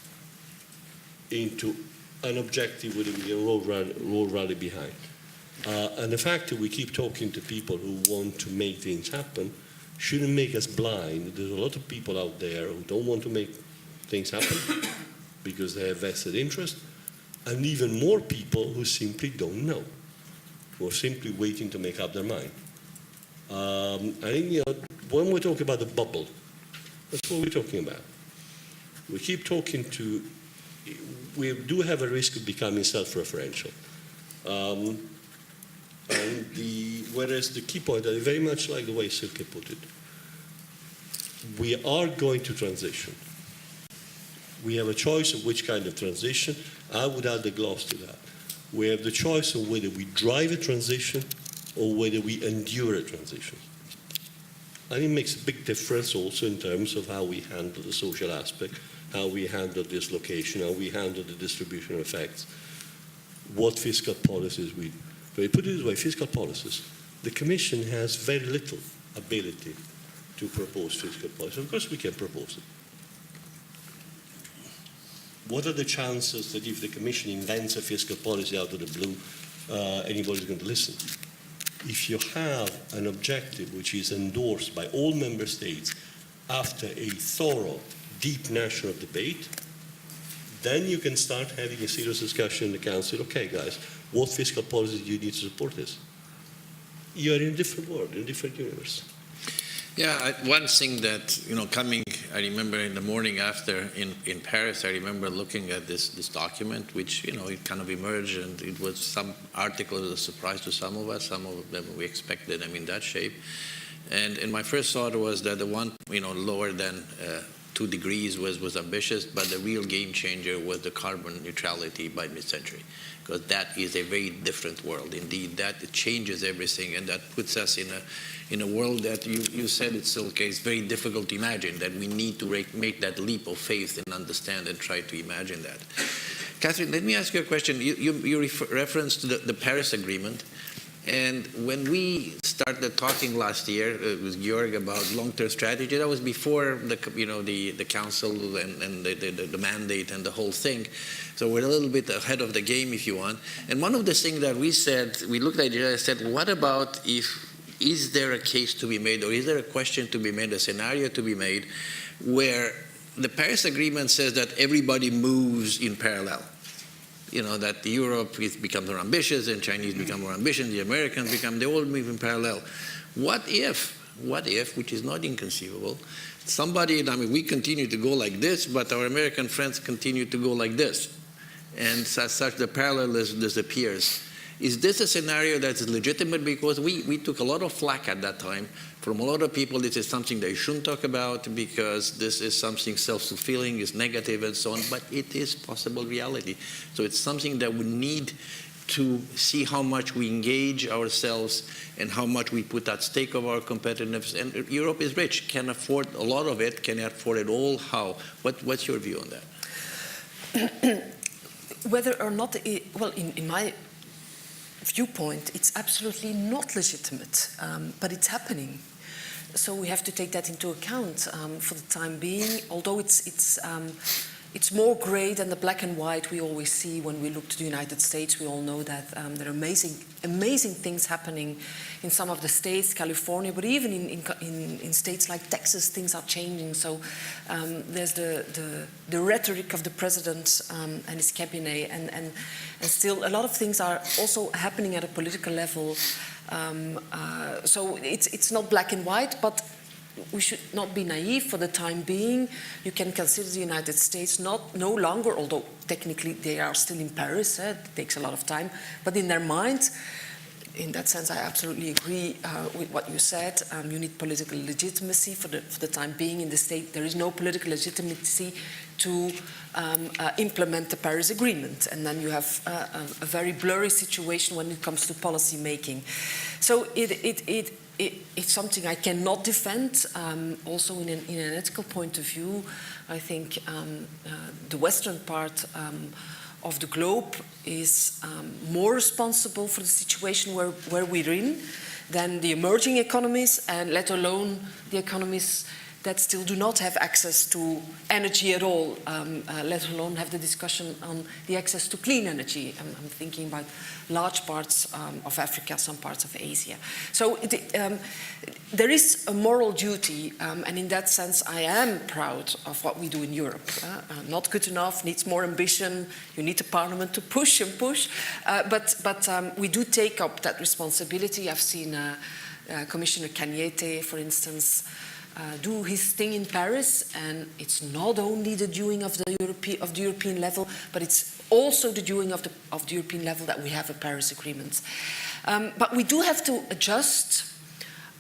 into an objective with a road rally behind. And the fact that we keep talking to people who want to make things happen shouldn't make us blind. There's a lot of people out there who don't want to make things happen because they have vested interest, and even more people who simply don't know, who are simply waiting to make up their mind. I think, when we talk about the bubble, that's what we're talking about. We keep talking we do have a risk of becoming self-referential. Whereas the key point, I very much like the way Silke put it, we are going to transition. We have a choice of which kind of transition. I would add the gloss to that. We have the choice of whether we drive a transition or whether we endure a transition. And it makes a big difference also in terms of how we handle the social aspect, how we handle dislocation, how we handle the distribution effects, what fiscal policies we do. But I put it this way, fiscal policies. The Commission has very little ability to propose fiscal policy. Of course we can propose it. What are the chances that if the Commission invents a fiscal policy out of the blue, anybody's going to listen? If you have an objective which is endorsed by all member states after a thorough, deep national debate, then you can start having a serious discussion in the Council. Okay, guys, what fiscal policy do you need to support this? You're in a different world, in a different universe. Yeah, one thing that, coming, I remember in the morning after in Paris, I remember looking at this document, which, it kind of emerged, and it was some article was a surprise to some of us. Some of them, we expected them in that shape. And my first thought was that the one, lower than 2 degrees was ambitious, but the real game changer was the carbon neutrality by mid-century, because that is a very different world. Indeed, that it changes everything, and that puts us in a world that you said it's still is very difficult to imagine, that we need to make that leap of faith and understand and try to imagine that. Catherine, let me ask you a question. You referenced the Paris Agreement, And when we started talking last year with Georg about long-term strategy, that was before the council and the mandate and the whole thing. So we're a little bit ahead of the game, if you want. And one of the things that we said, we looked at it and said, what about is there a case to be made, or is there a question to be made, a scenario to be made, where the Paris Agreement says that everybody moves in parallel? That Europe becomes more ambitious and Chinese become more ambitious, the Americans they all move in parallel. What if, which is not inconceivable, we continue to go like this, but our American friends continue to go like this. And as such, the parallelism disappears. Is this a scenario that's legitimate? Because we took a lot of flack at that time from a lot of people. This is something they shouldn't talk about because this is something self-fulfilling, is negative and so on, but it is possible reality. So it's something that we need to see how much we engage ourselves and how much we put at stake of our competitiveness. And Europe is rich, can afford a lot of it, can afford it all. How? What's your view on that? Whether or not, in my viewpoint, it's absolutely not legitimate, but it's happening. So we have to take that into account for the time being, although it's more grey than the black and white we always see when we look to the United States. We all know that there are amazing things happening in some of the states, California, but even in states like Texas, things are changing. So there's the rhetoric of the president and his cabinet, and still a lot of things are also happening at a political level. So it's not black and white, but we should not be naive for the time being. You can consider the United States no longer, although technically they are still in Paris, it takes a lot of time, but in their mind, in that sense, I absolutely agree with what you said. You need political legitimacy for the time being in the state. There is no political legitimacy to implement the Paris Agreement, and then you have a very blurry situation when it comes to policy making. So it's something I cannot defend. Also, in an ethical point of view, I think the Western part of the globe is more responsible for the situation where we're in than the emerging economies, and let alone the economies that still do not have access to energy at all, let alone have the discussion on the access to clean energy. I'm thinking about large parts of Africa, some parts of Asia. So there is a moral duty, and in that sense I am proud of what we do in Europe. Not good enough, needs more ambition, you need the parliament to push and push, but we do take up that responsibility. I've seen Commissioner Cañete, for instance, do his thing in Paris, and it's not only the doing of the European level, but it's also the doing of the European level that we have a Paris Agreement. But we do have to adjust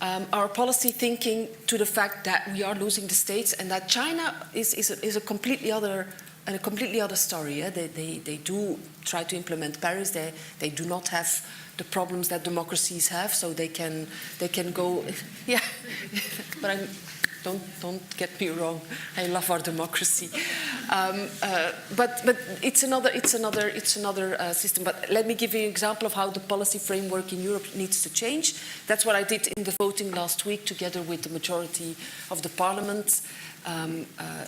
our policy thinking to the fact that we are losing the states, and that China is a completely other story. Yeah? They do try to implement Paris. They do not have the problems that democracies have, so they can go. Yeah, but don't get me wrong. I love our democracy, but it's another system. But let me give you an example of how the policy framework in Europe needs to change. That's what I did in the voting last week, together with the majority of the Parliament,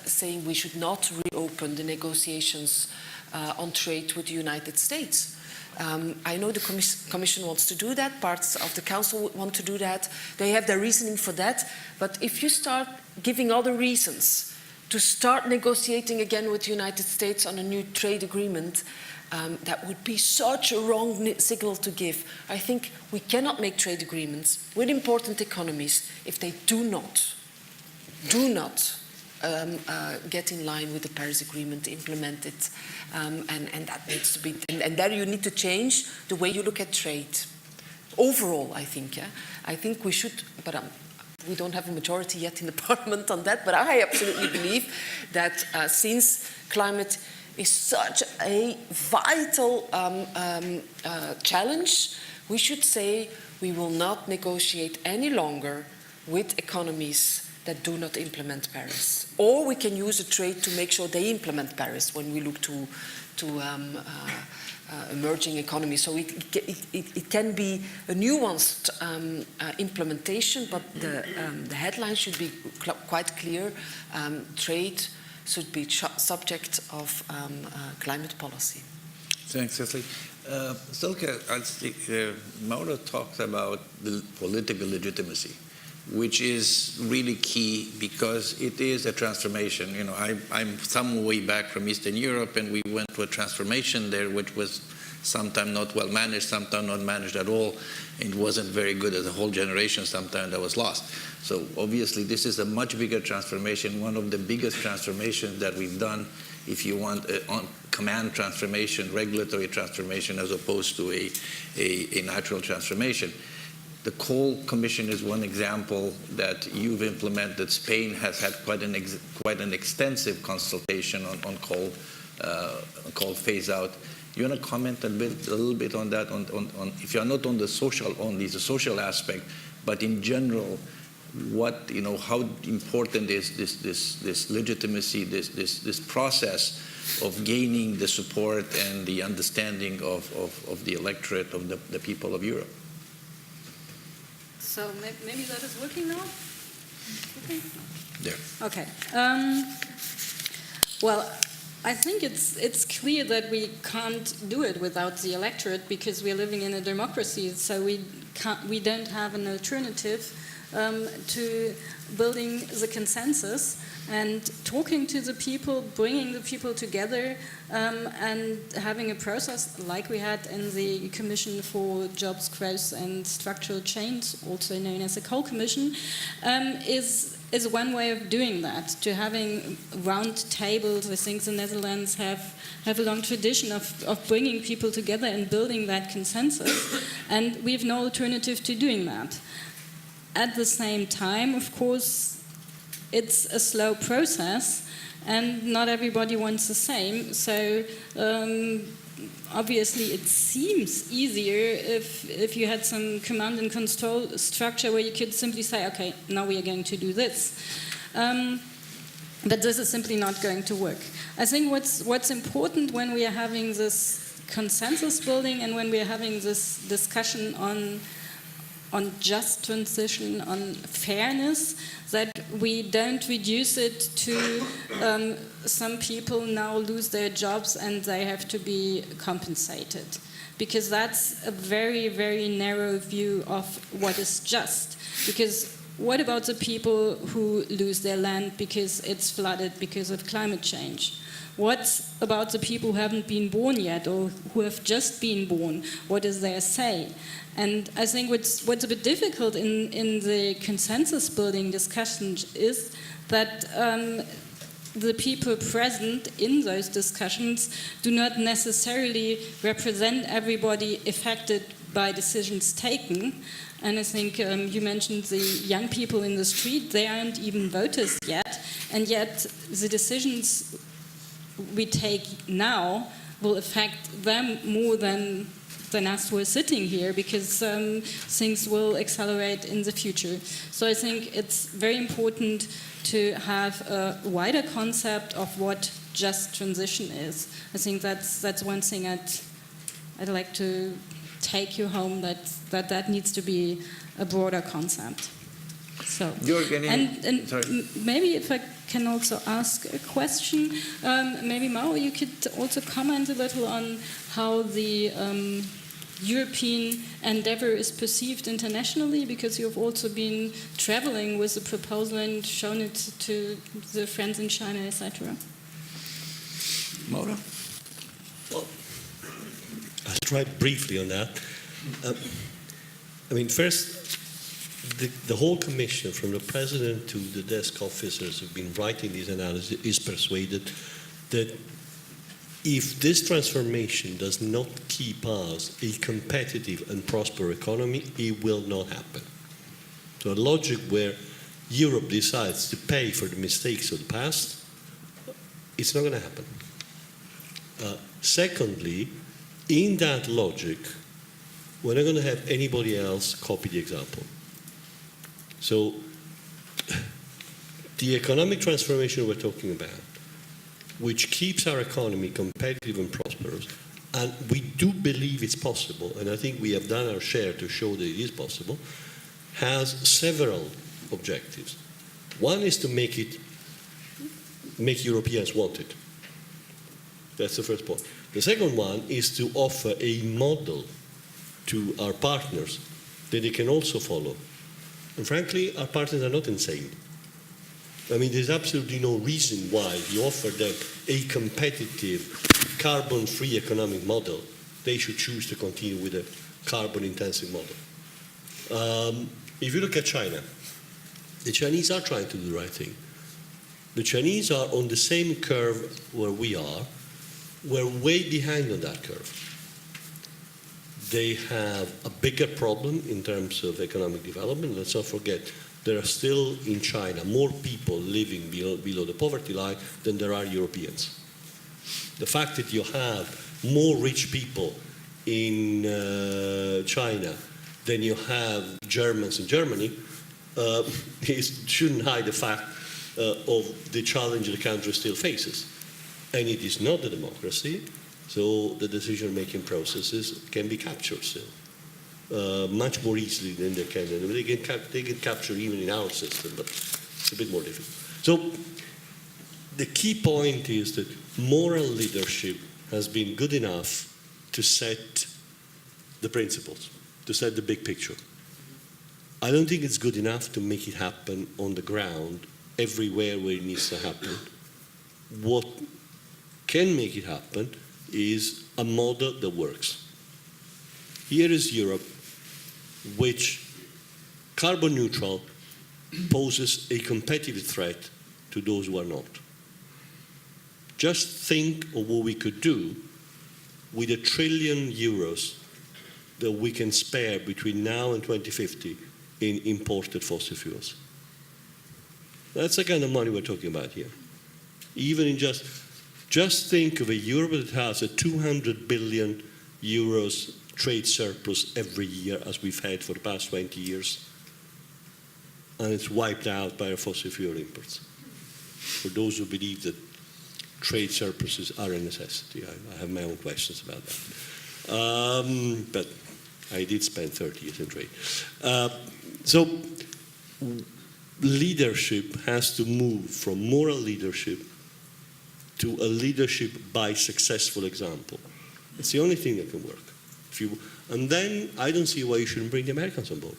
saying we should not reopen the negotiations on trade with the United States. I know the Commission wants to do that, parts of the Council want to do that, they have their reasoning for that, but if you start giving other reasons to start negotiating again with the United States on a new trade agreement, that would be such a wrong signal to give. I think we cannot make trade agreements with important economies if they do not get in line with the Paris Agreement, implement it, and that needs to be. And there you need to change the way you look at trade. Overall, I think. Yeah? I think we should, but we don't have a majority yet in the Parliament on that. But I absolutely believe that since climate is such a vital challenge, we should say we will not negotiate any longer with economies that do not implement Paris. Or we can use a trade to make sure they implement Paris when we look to to emerging economies. So it can be a nuanced implementation, but the headline should be quite clear. Trade should be subject of climate policy. Thanks, Cecily. Silke, Mauro talked about the political legitimacy, which is really key because it is a transformation. You know, I'm some way back from Eastern Europe, and we went through a transformation there, which was sometimes not well managed, sometimes not managed at all. It wasn't very good as a whole generation, sometimes that was lost. So obviously this is a much bigger transformation, one of the biggest transformations that we've done, if you want a command transformation, regulatory transformation, as opposed to a natural transformation. The Coal Commission is one example that you've implemented. Spain has had quite an extensive consultation on coal phase out. You want to comment a little bit on that? On if you're not on the social aspect, but in general, what, you know, how important is this legitimacy, this process of gaining the support and the understanding of the electorate, of the people of Europe? So maybe that is working now? Okay. There. Okay. Well, I think it's clear that we can't do it without the electorate because we're living in a democracy, so we don't have an alternative to building the consensus and talking to the people, bringing the people together, and having a process like we had in the Commission for Jobs, Growth and Structural Change, also known as the Coal Commission, is one way of doing that, to having round tables. I think the Netherlands have a long tradition of bringing people together and building that consensus, and we have no alternative to doing that. At the same time, of course, it's a slow process, and not everybody wants the same. So obviously, it seems easier if you had some command and control structure where you could simply say, okay, now we are going to do this. But this is simply not going to work. I think what's important when we are having this consensus building and when we are having this discussion on just transition, on fairness, that we don't reduce it to some people now lose their jobs and they have to be compensated. Because that's a very, very narrow view of what is just. Because what about the people who lose their land because it's flooded because of climate change? What about the people who haven't been born yet or who have just been born? What is their say? And I think what's a bit difficult in the consensus building discussions is that the people present in those discussions do not necessarily represent everybody affected by decisions taken. And I think you mentioned the young people in the street, they aren't even voters yet, and yet the decisions we take now will affect them more than us who are sitting here, because things will accelerate in the future. So I think it's very important to have a wider concept of what just transition is. I think that's one thing I'd like to take you home, that needs to be a broader concept. So, and maybe if I can also ask a question, maybe Mauro, you could also comment a little on how the European endeavor is perceived internationally, because you've also been traveling with the proposal and shown it to the friends in China, etc. Mauro? Well, I'll try briefly on that. I mean, first, the whole commission, from the president to the desk officers who've been writing these analyses, is persuaded that if this transformation does not keep us a competitive and prosperous economy, it will not happen. So a logic where Europe decides to pay for the mistakes of the past, it's not going to happen. Secondly, in that logic, we're not going to have anybody else copy the example. So the economic transformation we're talking about which keeps our economy competitive and prosperous, and we do believe it's possible, and I think we have done our share to show that it is possible, has several objectives. One is to make Europeans want it. That's the first point. The second one is to offer a model to our partners that they can also follow. And frankly, our partners are not insane. I mean, there's absolutely no reason why you offer them a competitive, carbon-free economic model, they should choose to continue with a carbon-intensive model. If you look at China, the Chinese are trying to do the right thing. The Chinese are on the same curve where we are. We're way behind on that curve. They have a bigger problem in terms of economic development. Let's not forget, there are still in China more people living below the poverty line than there are Europeans. The fact that you have more rich people in China than you have Germans in Germany shouldn't hide the fact of the challenge the country still faces. And it is not a democracy, so the decision-making processes can be captured still. Much more easily than they can. They can capture even in our system, but it's a bit more difficult. So the key point is that moral leadership has been good enough to set the principles, to set the big picture. I don't think it's good enough to make it happen on the ground everywhere where it needs to happen. What can make it happen is a model that works. Here is Europe, which carbon neutral poses a competitive threat to those who are not. Just think of what we could do with €1 trillion that we can spare between now and 2050 in imported fossil fuels. That's the kind of money we're talking about here. Even in just think of a Europe that has a 200 billion euros trade surplus every year, as we've had for the past 20 years, and it's wiped out by our fossil fuel imports. For those who believe that trade surpluses are a necessity, I have my own questions about that. But I did spend 30 years in trade. So leadership has to move from moral leadership to a leadership by successful example. It's the only thing that can work. And then I don't see why you shouldn't bring the Americans on board.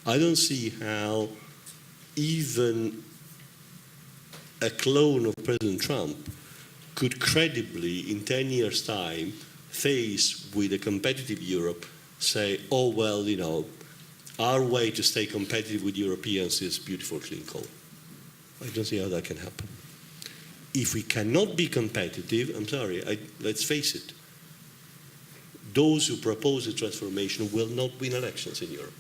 I don't see how even a clone of President Trump could credibly, in 10 years' time, face with a competitive Europe, say, oh, well, you know, our way to stay competitive with Europeans is beautiful clean coal. I don't see how that can happen. If we cannot be competitive, I'm sorry, let's face it, those who propose a transformation will not win elections in Europe,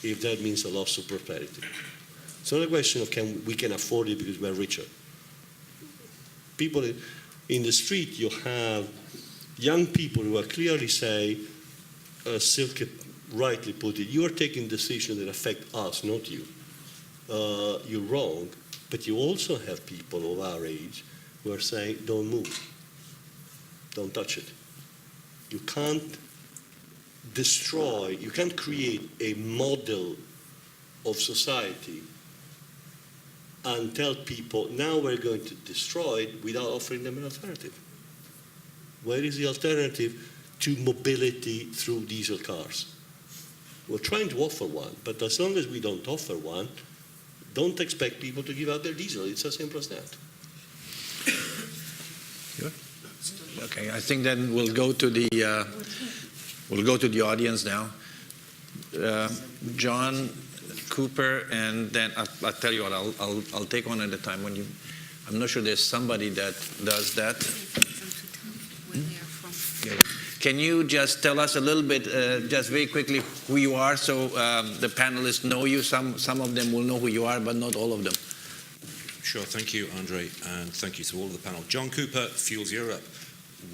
if that means a loss of prosperity. It's not a question of we can afford it because we're richer. People in the street, you have young people who are clearly say, Silke rightly put it, you are taking decisions that affect us, not you. You're wrong, but you also have people of our age who are saying, don't move, don't touch it. You can't destroy, you can't create a model of society and tell people, now we're going to destroy it without offering them an alternative. Where is the alternative to mobility through diesel cars? We're trying to offer one, but as long as we don't offer one, don't expect people to give up their diesel. It's as simple as that. Good. Okay, I think then we'll go to the audience now. John, Cooper, and then I'll tell you what. I'll take one at a time. I'm not sure there's somebody that does that. Can you just tell us a little bit, just very quickly, who you are, so the panelists know you? Some of them will know who you are, but not all of them. Sure. Thank you, Andre, and thank you to all of the panel. John Cooper, Fuels Europe.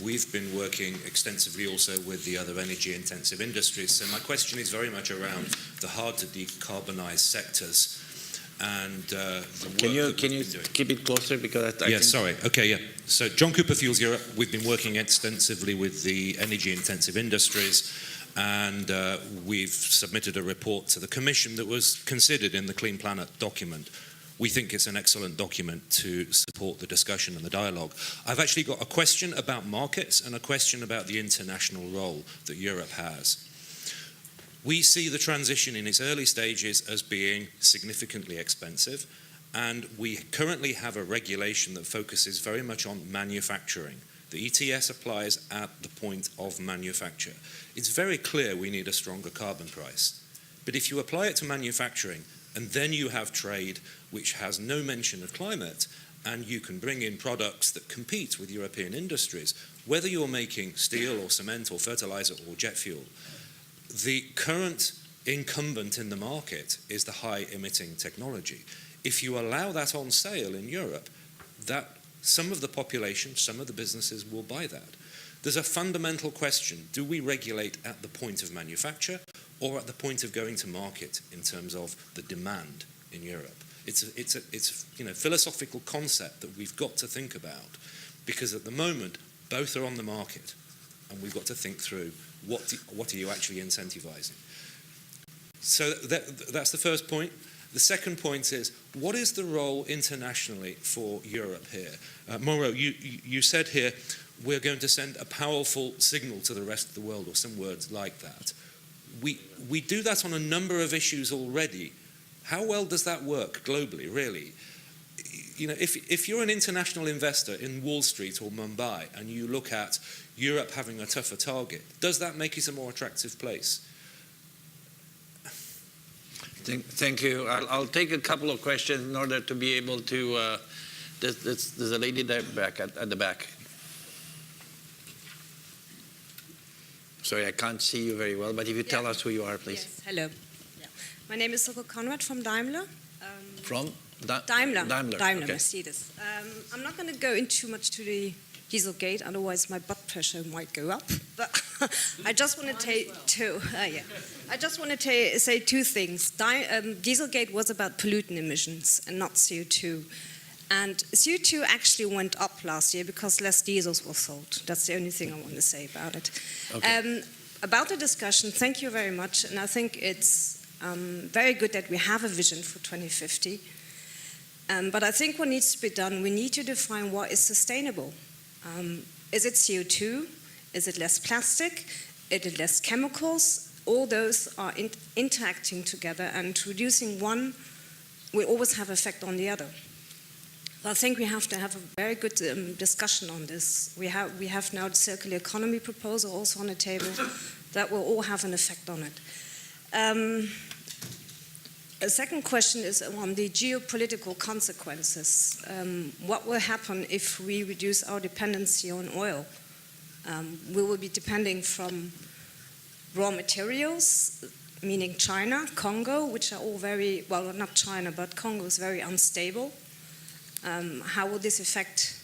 We've been working extensively also with the other energy-intensive industries. So my question is very much around the hard-to-decarbonize sectors. and the work Can you that we've been doing. keep it closer, because I Yeah, think sorry. Okay, yeah. So John Cooper Fuels Europe, we've been working extensively with the energy-intensive industries, and we've submitted a report to the Commission that was considered in the Clean Planet document. We think it's an excellent document to support the discussion and the dialogue. I've actually got a question about markets and a question about the international role that Europe has. We see the transition in its early stages as being significantly expensive, and we currently have a regulation that focuses very much on manufacturing. The ETS applies at the point of manufacture. It's very clear we need a stronger carbon price. But if you apply it to manufacturing, and then you have trade which has no mention of climate, and you can bring in products that compete with European industries, whether you're making steel or cement or fertilizer or jet fuel, the current incumbent in the market is the high-emitting technology. If you allow that on sale in Europe, that some of the population, some of the businesses will buy that. There's a fundamental question: do we regulate at the point of manufacture or at the point of going to market in terms of the demand in Europe? It's a philosophical concept that we've got to think about, because at the moment both are on the market, and we've got to think through what are you actually incentivizing. So that's the first point. The second point is, what is the role internationally for Europe here? Mauro, you said here, we're going to send a powerful signal to the rest of the world, or some words like that. We do that on a number of issues already. How well does that work globally, really? You know, if you're an international investor in Wall Street or Mumbai and you look at Europe having a tougher target, does that make it a more attractive place? Thank you. I'll take a couple of questions in order to be able to. There's a lady there back at the back. Sorry, I can't see you very well, but if you tell us who you are, please. Yes, hello. Yeah. My name is Silke Conrad from Daimler. From? Daimler, okay. Mercedes. I'm not going to go into too much to the Dieselgate, otherwise my blood pressure might go up. But I just want to say two things. Dieselgate was about pollutant emissions and not CO2. And CO2 actually went up last year because less diesels were sold. That's the only thing I want to say about it. Okay. About the discussion, thank you very much. And I think it's very good that we have a vision for 2050. But I think what needs to be done, we need to define what is sustainable. Is it CO2? Is it less plastic? Is it less chemicals? All those are interacting together, and reducing one will always have effect on the other. I think we have to have a very good discussion on this. We have now the circular economy proposal also on the table that will all have an effect on it. A second question is on the geopolitical consequences. What will happen if we reduce our dependency on oil? We will be depending from raw materials, meaning China, Congo, which are all very, well, not China, but Congo is very unstable. How will this affect,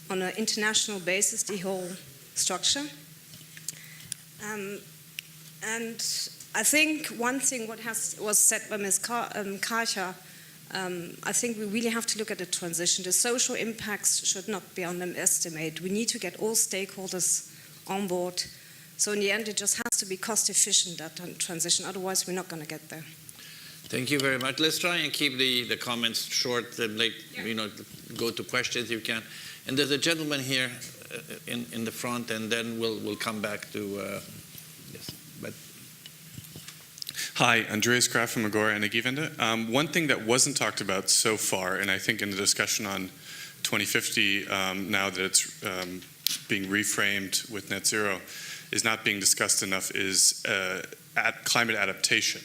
on an international basis, the whole structure? And I think one thing was said by Ms. Karcher, I think we really have to look at the transition. The social impacts should not be underestimated. We need to get all stakeholders on board. So in the end, it just has to be cost efficient, that transition. Otherwise, we're not going to get there. Thank you very much. Let's try and keep the comments short and go to questions if you can. And there's a gentleman here in the front, and then we'll come back to yes. But hi, Andreas Graf from Agora Energiewende. One thing that wasn't talked about so far, and I think in the discussion on 2050, now that it's being reframed with net zero, is not being discussed enough, is climate adaptation.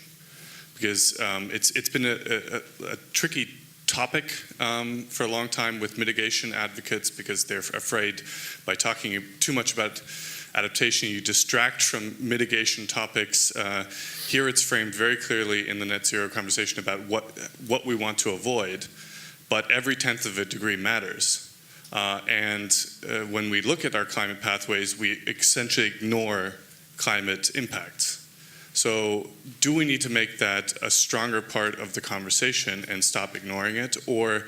Because it's been a tricky topic for a long time with mitigation advocates, because they're afraid by talking too much about adaptation, you distract from mitigation topics. Here it's framed very clearly in the net zero conversation about what we want to avoid, but every tenth of a degree matters. And when we look at our climate pathways, we essentially ignore climate impacts. So do we need to make that a stronger part of the conversation and stop ignoring it? Or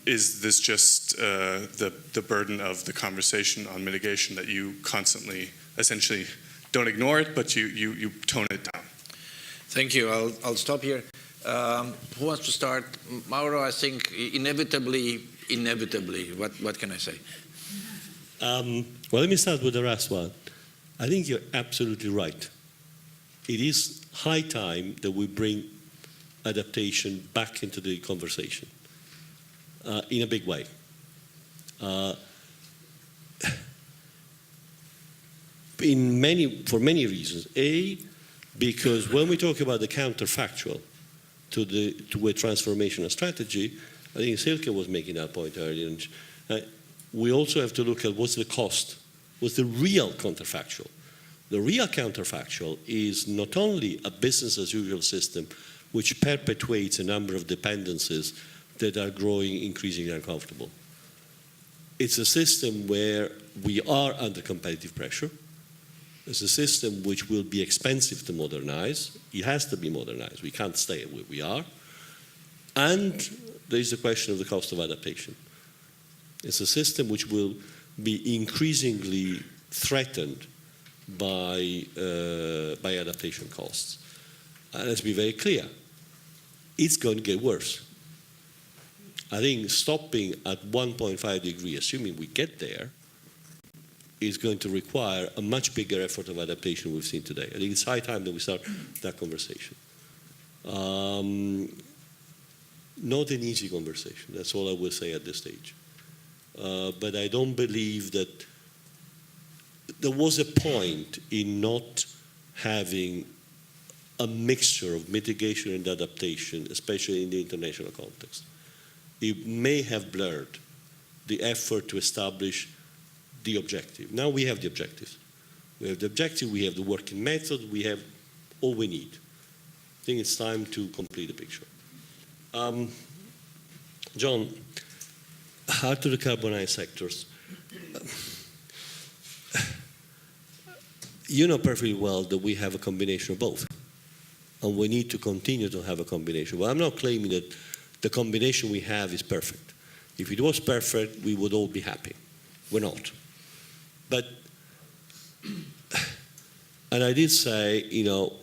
is this just the burden of the conversation on mitigation that you constantly, essentially, don't ignore it, but you tone it down? Thank you. I'll stop here. Who wants to start? Mauro, I think inevitably, what can I say? Well, let me start with the last one. I think you're absolutely right. It is high time that we bring adaptation back into the conversation in a big way. For many reasons. A, because when we talk about the counterfactual to a transformational strategy, I think Silke was making that point earlier. We also have to look at what's the cost, what's the real counterfactual. The real counterfactual is not only a business as usual system which perpetuates a number of dependencies that are growing increasingly uncomfortable. It's a system where we are under competitive pressure. It's a system which will be expensive to modernize. It has to be modernized. We can't stay where we are. And there is the question of the cost of adaptation. It's a system which will be increasingly threatened by adaptation costs. And let's be very clear, it's going to get worse. I think stopping at 1.5 degrees, assuming we get there, is going to require a much bigger effort of adaptation we've seen today. I think it's high time that we start that conversation. Not an easy conversation, that's all I will say at this stage. But I don't believe that there was a point in not having a mixture of mitigation and adaptation, especially in the international context. It may have blurred the effort to establish the objective. Now we have the objectives. We have the objective, we have the working method, we have all we need. I think it's time to complete the picture. John, how to decarbonize sectors? You know perfectly well that we have a combination of both. And we need to continue to have a combination. Well, I'm not claiming that the combination we have is perfect. If it was perfect, we would all be happy. We're not. But, and I did say, you know,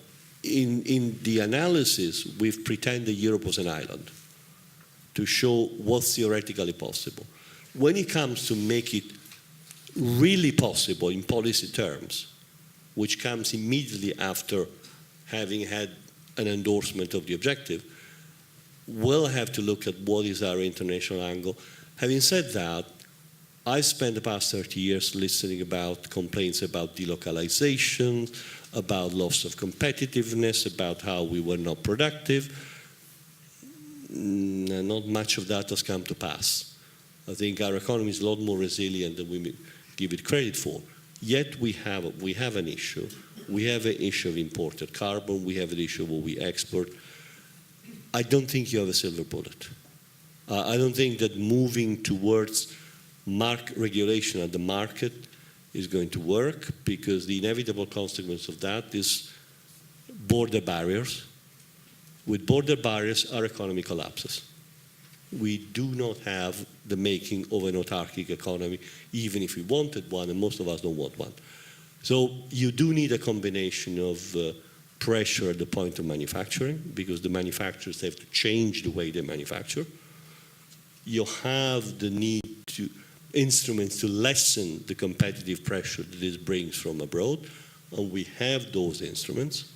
in the analysis, we've pretended Europe was an island to show what's theoretically possible. When it comes to make it really possible in policy terms, which comes immediately after having had an endorsement of the objective, we'll have to look at what is our international angle. Having said that, I spent the past 30 years listening about complaints about delocalization, about loss of competitiveness, about how we were not productive. Not much of that has come to pass. I think our economy is a lot more resilient than we give it credit for. Yet we have an issue. We have an issue of imported carbon. We have an issue of what we export. I don't think you have a silver bullet. I don't think that moving towards regulation at the market is going to work, because the inevitable consequence of that is border barriers. With border barriers, our economy collapses. We do not have the making of an autarkic economy, even if we wanted one, and most of us don't want one. So you do need a combination of pressure at the point of manufacturing, because the manufacturers have to change the way they manufacture. You have the need to instruments to lessen the competitive pressure that this brings from abroad, and we have those instruments,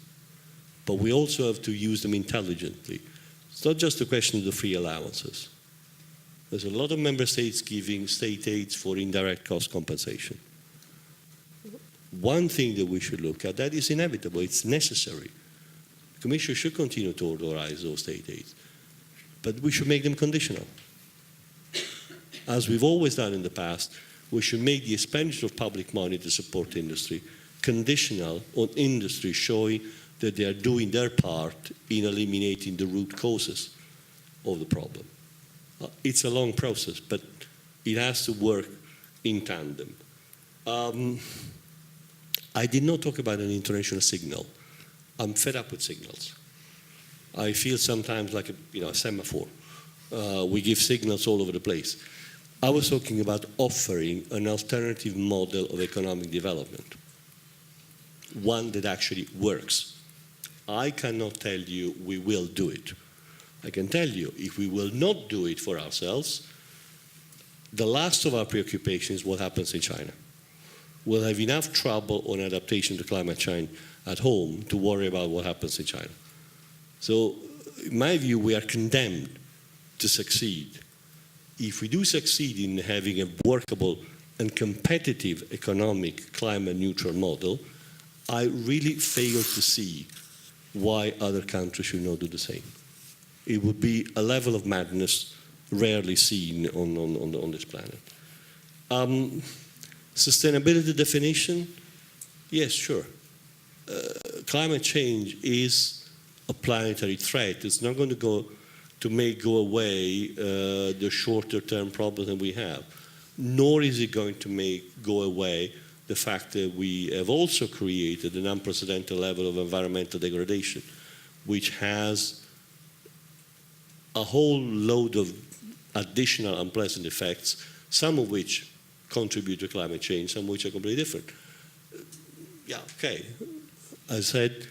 but we also have to use them intelligently. It's not just a question of the free allowances. There's a lot of member states giving state aids for indirect cost compensation. One thing that we should look at, that is inevitable, it's necessary. The Commission should continue to authorize those state aids, but we should make them conditional. As we've always done in the past, we should make the expenditure of public money to support industry conditional on industry showing that they are doing their part in eliminating the root causes of the problem. It's a long process, but it has to work in tandem. I did not talk about an international signal. I'm fed up with signals. I feel sometimes like a semaphore. We give signals all over the place. I was talking about offering an alternative model of economic development, one that actually works. I cannot tell you we will do it. I can tell you if we will not do it for ourselves, the last of our preoccupation is what happens in China. We'll have enough trouble on adaptation to climate change at home to worry about what happens in China. So, in my view, we are condemned to succeed. If we do succeed in having a workable and competitive economic climate neutral model, I really fail to see why other countries should not do the same. It would be a level of madness rarely seen on this planet. Sustainability definition, yes, sure. Climate change is a planetary threat. It's not going to make go away the shorter term problems that we have, nor is it going to make go away the fact that we have also created an unprecedented level of environmental degradation, which has a whole load of additional unpleasant effects, some of which contribute to climate change, some of which are completely different. Yeah, okay. As I said,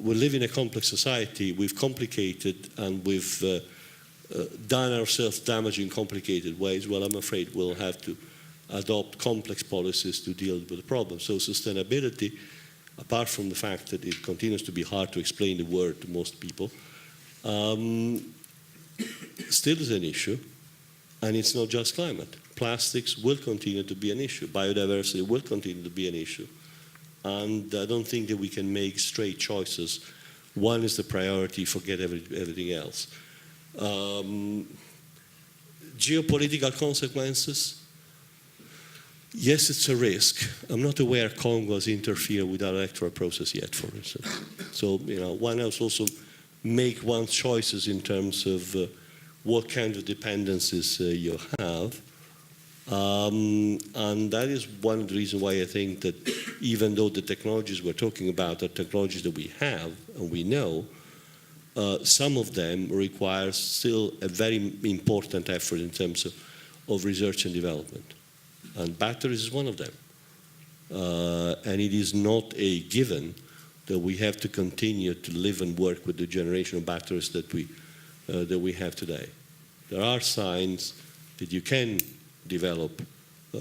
we live in a complex society. We've complicated and we've done ourselves damage in complicated ways. Well, I'm afraid we'll have to adopt complex policies to deal with the problem. So sustainability, apart from the fact that it continues to be hard to explain the word to most people, still is an issue, and it's not just climate. Plastics will continue to be an issue. Biodiversity will continue to be an issue. And I don't think that we can make straight choices. One is the priority, forget everything else. Geopolitical consequences, yes, it's a risk. I'm not aware Congo has interfered with our electoral process yet, for instance. So, one else also make one's choices in terms of what kind of dependencies you have. And that is one of the reasons why I think that even though the technologies we're talking about are technologies that we have and we know, some of them require still a very important effort in terms of research and development. And batteries is one of them. And it is not a given that we have to continue to live and work with the generation of batteries that we have today. There are signs that you can develop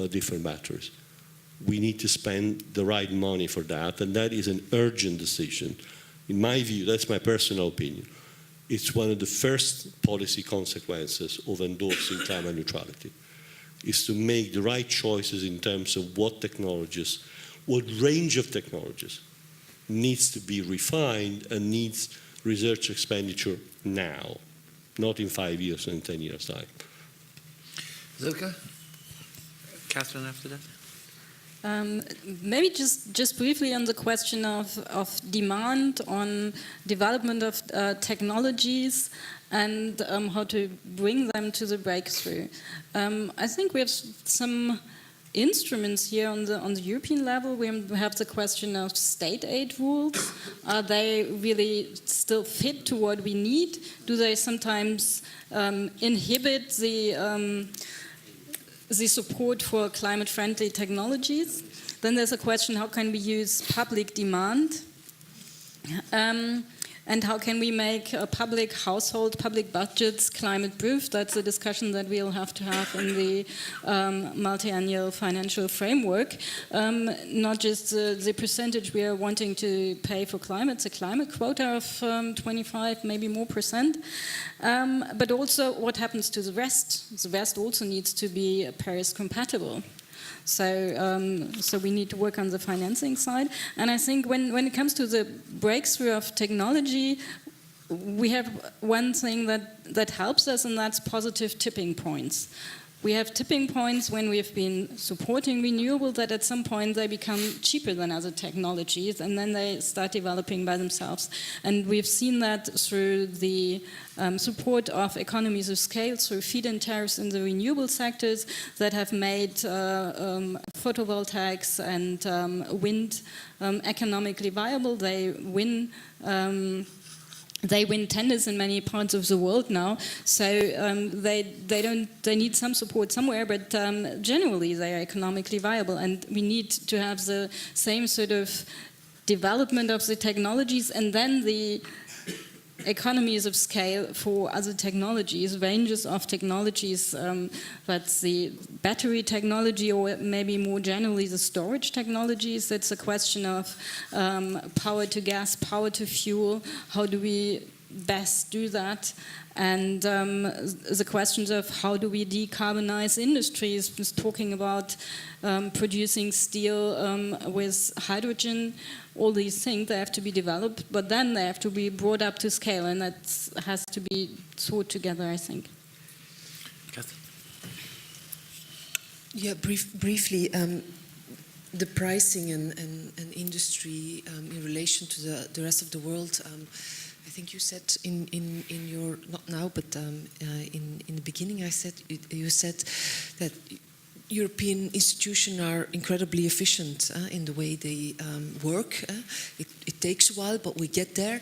different batteries. We need to spend the right money for that, and that is an urgent decision. In my view, that's my personal opinion. It's one of the first policy consequences of endorsing climate neutrality, is to make the right choices in terms of what technologies, what range of technologies needs to be refined and needs research expenditure now, not in 5 years and in 10 years' time. Silke? Catherine after that? Maybe just briefly on the question of demand, on development of technologies and how to bring them to the breakthrough. I think we have some instruments here on the European level. We have the question of state aid rules. Are they really still fit to what we need? Do they sometimes inhibit the support for climate-friendly technologies? Then there's a question, how can we use public demand? And how can we make public budgets climate-proof? That's a discussion that we'll have to have in the multi-annual financial framework. Not just the percentage we are wanting to pay for climate, the climate quota of 25, maybe more %, but also what happens to the rest. The rest also needs to be Paris compatible. So we need to work on the financing side. And I think when it comes to the breakthrough of technology, we have one thing that helps us, and that's positive tipping points. we have tipping points when we've been supporting renewable that at some point they become cheaper than other technologies and then they start developing by themselves. And we've seen that through the support of economies of scale, through feed-in tariffs in the renewable sectors that have made photovoltaics and wind economically viable. They win tenders in many parts of the world now, so they need some support somewhere, but generally they are economically viable, and we need to have the same sort of development of the technologies and then the economies of scale for other technologies, ranges of technologies, that's the battery technology or maybe more generally the storage technologies. It's a question of power to gas, power to fuel, how do we best do that? And the questions of how do we decarbonize industries, just talking about producing steel with hydrogen, all these things, they have to be developed, but then they have to be brought up to scale, and that has to be thought together, I think. Kathy? Yeah, briefly, the pricing and industry in relation to the rest of the world. I think you said in your, not now, but in the beginning, you said that European institutions are incredibly efficient in the way they work. It takes a while, but we get there.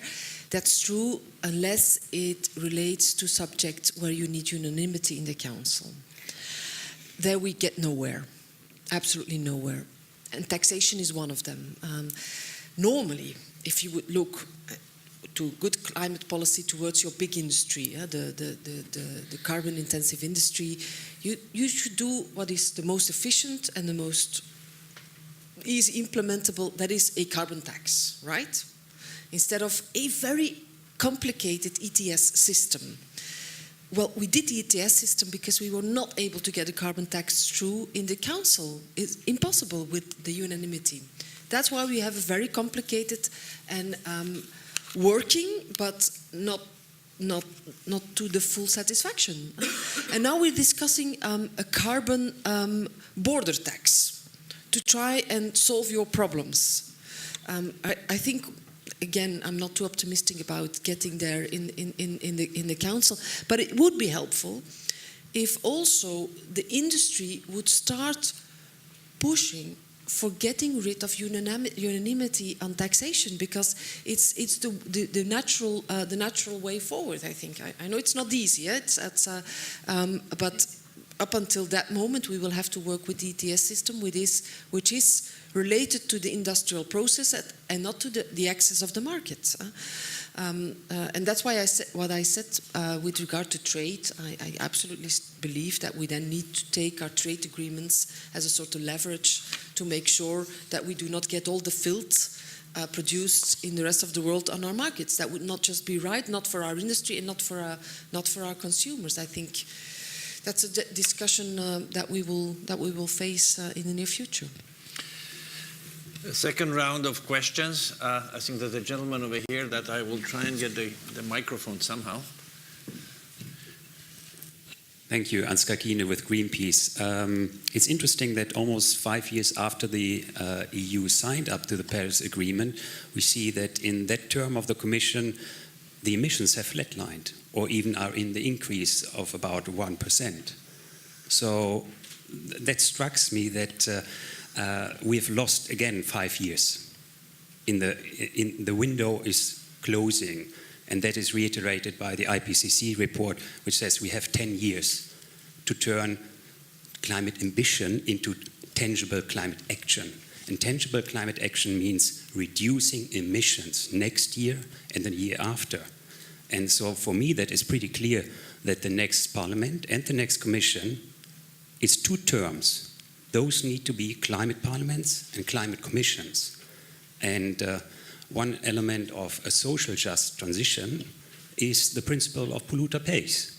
That's true unless it relates to subjects where you need unanimity in the Council. There we get nowhere, absolutely nowhere. And taxation is one of them. Normally, if you would look to good climate policy towards your big industry, the carbon-intensive industry, you should do what is the most efficient and the most easy implementable, that is a carbon tax, right? Instead of a very complicated ETS system. Well, we did the ETS system because we were not able to get a carbon tax through in the Council. It's impossible with the unanimity. That's why we have a very complicated and working, but not to the full satisfaction. And now we're discussing a carbon border tax to try and solve your problems. I think, again, I'm not too optimistic about getting there in the Council, but it would be helpful if also the industry would start pushing for getting rid of unanimity on taxation, because it's the natural way forward. I think I know it's not easy, but up until that moment we will have to work with the ETS system, which is related to the industrial process and not to the access of the market. And that's why I said what I said with regard to trade. I absolutely believe that we then need to take our trade agreements as a sort of leverage to make sure that we do not get all the filth produced in the rest of the world on our markets. That would not just be right, not for our industry and not for our consumers. I think that's a discussion that we will face in the near future. Second round of questions. I think there's a gentleman over here that I will try and get the microphone somehow. Thank you, Ansgar Kine with Greenpeace. It's interesting that almost 5 years after the EU signed up to the Paris Agreement, we see that in that term of the Commission, the emissions have flatlined or even are in the increase of about 1%. So that strikes me that we have lost again 5 years. The window is closing, and that is reiterated by the IPCC report, which says we have 10 years to turn climate ambition into tangible climate action. And tangible climate action means reducing emissions next year and the year after. And so for me, that is pretty clear that the next Parliament and the next Commission is 2 terms. Those need to be climate parliaments and climate commissions. And one element of a social just transition is the principle of polluter pays.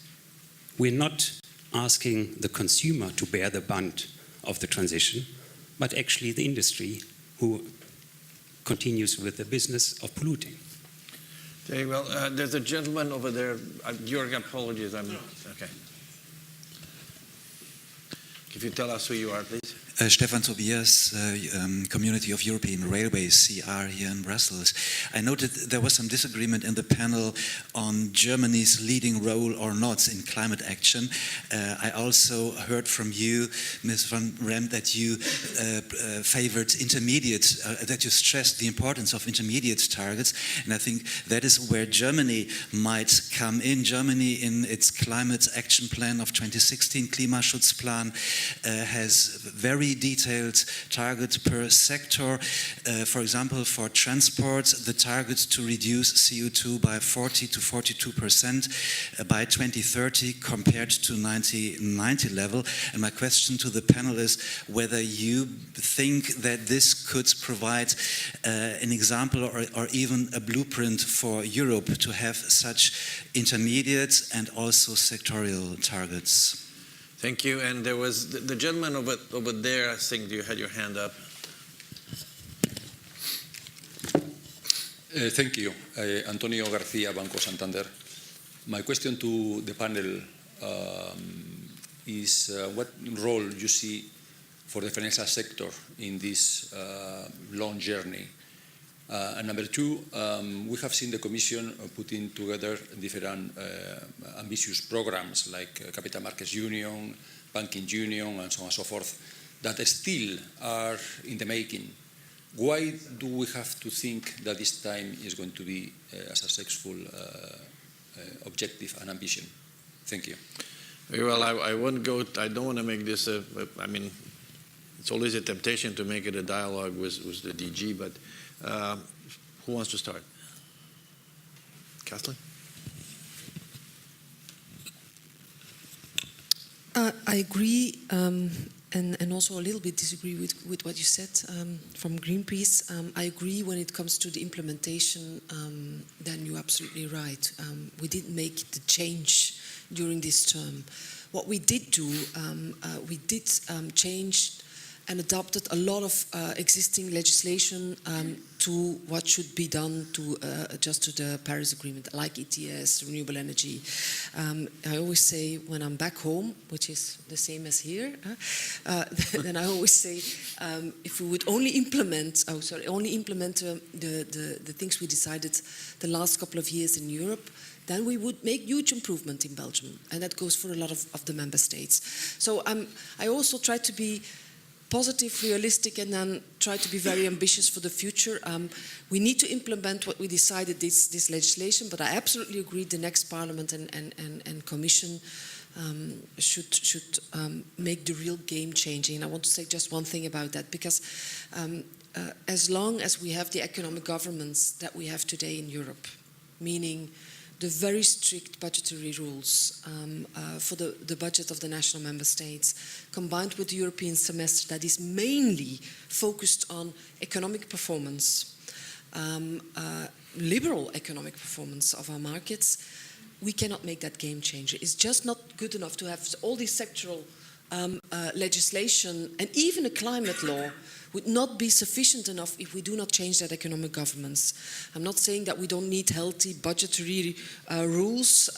We're not asking the consumer to bear the brunt of the transition, but actually the industry who continues with the business of polluting. Okay, well, there's a gentleman over there. Your apologies. Okay. If you tell us who you are, please. Stefan Tobias, Community of European Railways, CR, here in Brussels. I noted there was some disagreement in the panel on Germany's leading role or not in climate action. I also heard from you, Ms. van Rem, that you favored intermediate, that you stressed the importance of intermediate targets, and I think that is where Germany might come in. Germany, in its climate action plan of 2016, Klimaschutzplan, has very detailed target per sector. For example, for transport, the target to reduce CO2 by 40 to 42% by 2030 compared to 1990 level. And my question to the panel is whether you think that this could provide an example or even a blueprint for Europe to have such intermediate and also sectorial targets. Thank you. And there was the gentleman over there, I think you had your hand up. Thank you. Antonio Garcia, Banco Santander. My question to the panel is what role you see for the financial sector in this long journey? And number two, we have seen the Commission putting together different ambitious programs like Capital Markets Union, Banking Union, and so on and so forth, that still are in the making. Why do we have to think that this time is going to be a successful objective and ambition? Thank you. Very well, I won't go, I don't want to make this I mean, it's always a temptation to make it a dialogue with the DG, but who wants to start? Kathleen? I agree and also a little bit disagree with what you said from Greenpeace. I agree when it comes to the implementation, then you're absolutely right. We didn't make the change during this term. What we did do, we did change and adopted a lot of existing legislation to what should be done to adjust to the Paris Agreement, like ETS, renewable energy. I always say when I'm back home, which is the same as here, then I always say if we would only implement, the things we decided the last couple of years in Europe, then we would make huge improvement in Belgium, and that goes for a lot of the member states. So I also try to be positive, realistic, and then try to be very ambitious for the future. We need to implement what we decided this legislation, but I absolutely agree the next Parliament and Commission should make the real game changing. And I want to say just one thing about that, because as long as we have the economic governance that we have today in Europe, meaning the very strict budgetary rules for the budget of the national member states, combined with the European semester that is mainly focused on economic performance, liberal economic performance of our markets, we cannot make that game changer. It's just not good enough to have all these sectoral legislation, and even a climate law would not be sufficient enough if we do not change that economic governance. I'm not saying that we don't need healthy budgetary rules,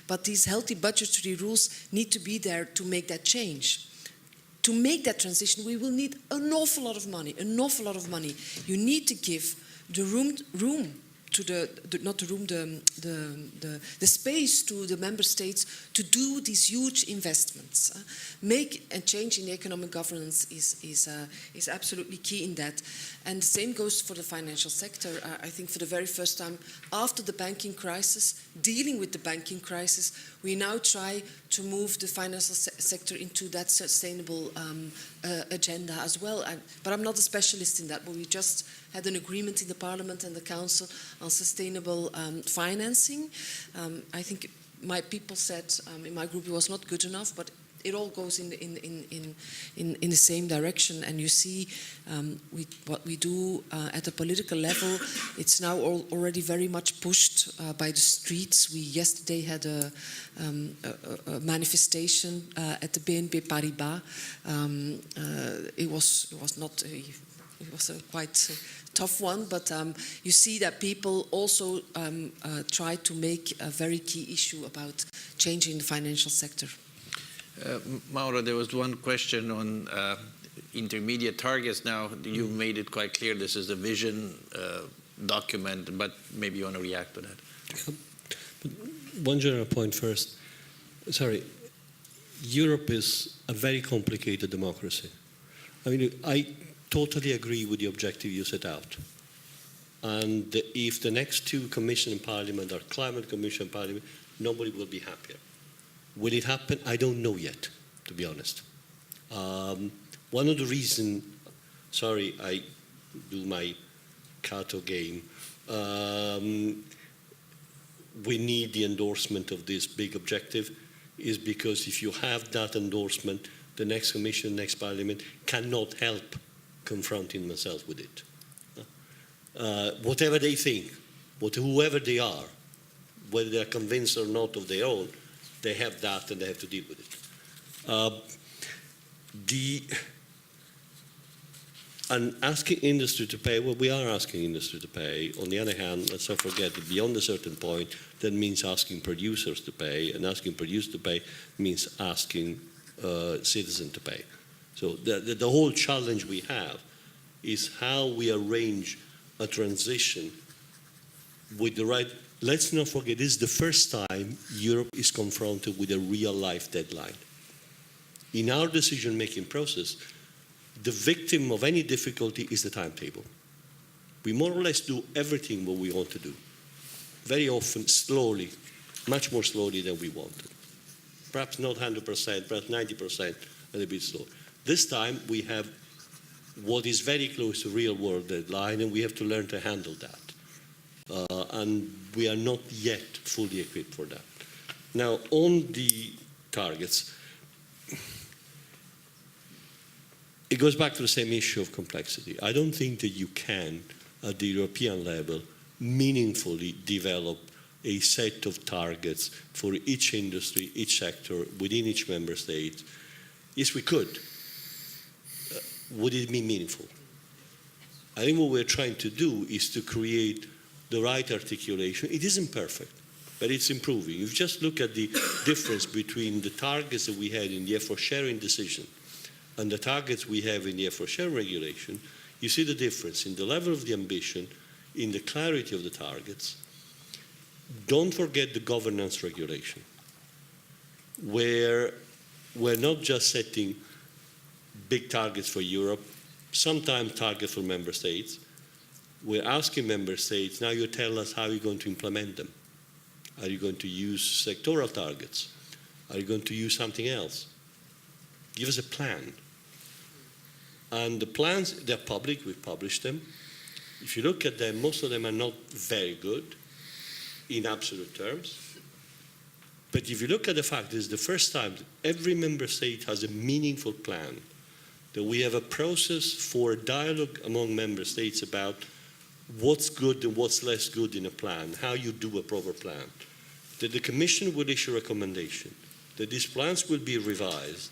but these healthy budgetary rules need to be there to make that change. To make that transition, we will need an awful lot of money, You need to give the room to the space to the member states to do these huge investments. Make a change in the economic governance is absolutely key in that. And the same goes for the financial sector. I think for the very first time after the banking crisis, dealing with the banking crisis, we now try to move the financial sector into that sustainable agenda as well. But I'm not a specialist in that, but we just had an agreement in the Parliament and the Council on sustainable financing. I think my people said in my group it was not good enough, but it all goes in the same direction. And you see what we do at the political level, it's now already very much pushed by the streets. We yesterday had a manifestation at the BNP Paribas. It was a quite tough one, but you see that people also try to make a very key issue about changing the financial sector. Mauro, there was one question on intermediate targets. Now, you made it quite clear this is a vision document, but maybe you want to react to that. One general point first. Sorry, Europe is a very complicated democracy. I mean, I totally agree with the objective you set out. And if the next two Commission and Parliament are Climate Commission and Parliament, nobody will be happier. Will it happen? I don't know yet, to be honest. One of the reasons, sorry, I do my Cato game, we need the endorsement of this big objective is because if you have that endorsement, the next Commission, next Parliament cannot help confronting themselves with it. Whatever they think, whoever they are, whether they're convinced or not of their own, they have that and they have to deal with it. And asking industry to pay, well, we are asking industry to pay. On the other hand, let's not forget that beyond a certain point, that means asking producers to pay, and asking producers to pay means asking citizens to pay. So the whole challenge we have is how we arrange a transition with the right. Let's not forget, this is the first time Europe is confronted with a real-life deadline. In our decision-making process, the victim of any difficulty is the timetable. We more or less do everything what we want to do. Very often, slowly, much more slowly than we wanted. Perhaps not 100%, perhaps 90%, a little bit slow. This time, we have what is very close to real-world deadline, and we have to learn to handle that. And we are not yet fully equipped for that. Now, on the targets, it goes back to the same issue of complexity. I don't think that you can, at the European level, meaningfully develop a set of targets for each industry, each sector, within each member state. Yes, we could. Would it be meaningful? I think what we're trying to do is to create the right articulation. It isn't perfect, but it's improving. If you just look at the difference between the targets that we had in the effort sharing decision and the targets we have in the effort sharing regulation, you see the difference in the level of the ambition, in the clarity of the targets. Don't forget the governance regulation, where we're not just setting big targets for Europe, sometimes targets for member states. We're asking member states, now you tell us how you're going to implement them. Are you going to use sectoral targets? Are you going to use something else? Give us a plan. And the plans, they're public, we've published them. If you look at them, most of them are not very good in absolute terms. But if you look at the fact that it's the first time that every member state has a meaningful plan, that we have a process for a dialogue among member states about what's good and what's less good in a plan, how you do a proper plan, that the Commission will issue a recommendation, that these plans will be revised,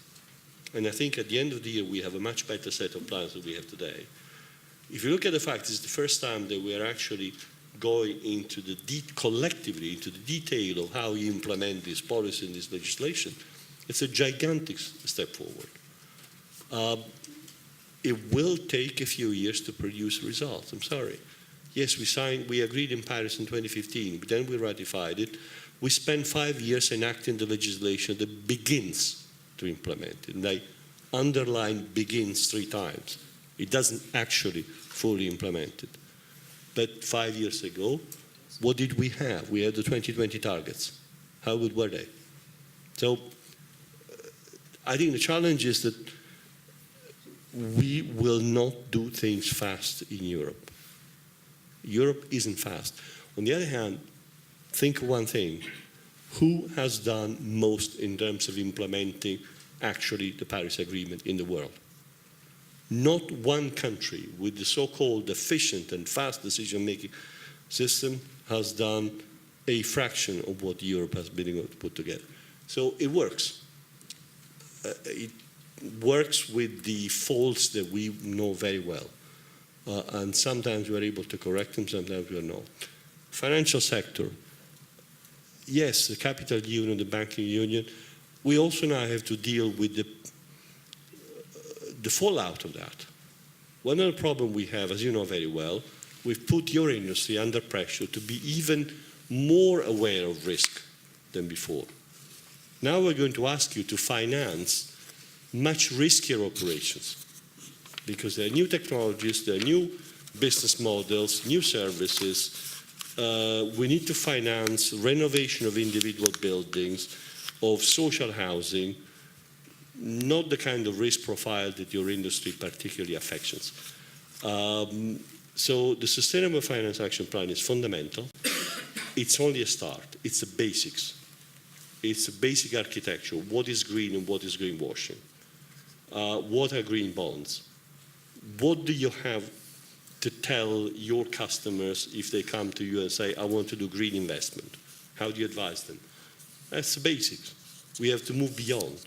and I think at the end of the year we have a much better set of plans than we have today. If you look at the fact it's the first time that we are actually going into the collectively into the detail of how you implement this policy and this legislation, it's a gigantic step forward. It will take a few years to produce results. I'm sorry. Yes, we agreed in Paris in 2015, but then we ratified it. We spent 5 years enacting the legislation that begins to implement it. And I underline begins 3 times. It doesn't actually fully implement it. But 5 years ago, what did we have? We had the 2020 targets. How good were they? So I think the challenge is that we will not do things fast in Europe. Europe isn't fast. On the other hand, think of one thing. Who has done most in terms of implementing actually the Paris Agreement in the world? Not one country with the so-called efficient and fast decision-making system has done a fraction of what Europe has been able to put together. So it works. It works with the faults that we know very well. And sometimes we're able to correct them, sometimes we're not. Financial sector. Yes, the capital union, the banking union, we also now have to deal with the fallout of that. One other problem we have, as you know very well, we've put your industry under pressure to be even more aware of risk than before. Now we're going to ask you to finance much riskier operations because there are new technologies, there are new business models, new services. We need to finance renovation of individual buildings, of social housing, not the kind of risk profile that your industry particularly affections. So the Sustainable Finance Action Plan is fundamental. It's only a start. It's the basics. It's a basic architecture. What is green and what is greenwashing? What are green bonds? What do you have to tell your customers if they come to you and say, I want to do green investment? How do you advise them? That's the basics. We have to move beyond.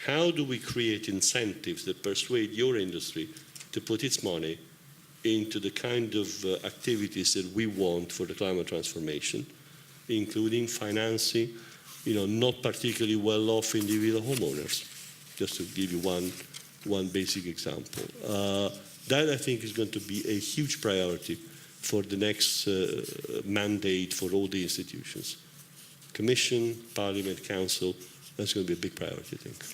How do we create incentives that persuade your industry to put its money into the kind of activities that we want for the climate transformation, including financing, not particularly well-off individual homeowners, just to give you one basic example. That, I think, is going to be a huge priority for the next mandate for all the institutions. Commission, Parliament, Council, that's going to be a big priority, I think.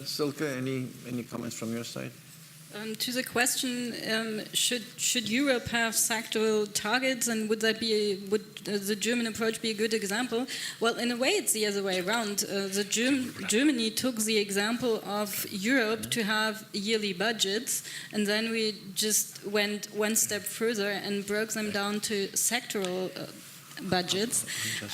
Silke, any comments from your side? To the question, should Europe have sectoral targets, and would the German approach be a good example? Well, in a way, it's the other way around. Germany took the example of Europe to have yearly budgets, and then we just went one step further and broke them down to sectoral budgets.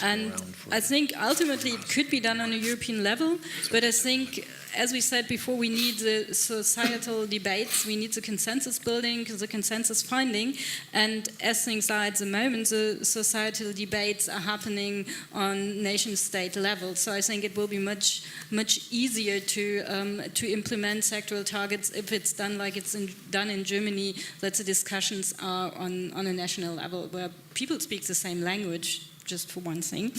And I think ultimately it could be done on a European level, but I think, as we said before, we need the societal debates, we need the consensus building, the consensus finding, and as things are at the moment, the societal debates are happening on nation-state level. So I think it will be much easier to implement sectoral targets if it's done like it's done in Germany, that the discussions are on a national level where people speak the same language, just for one thing.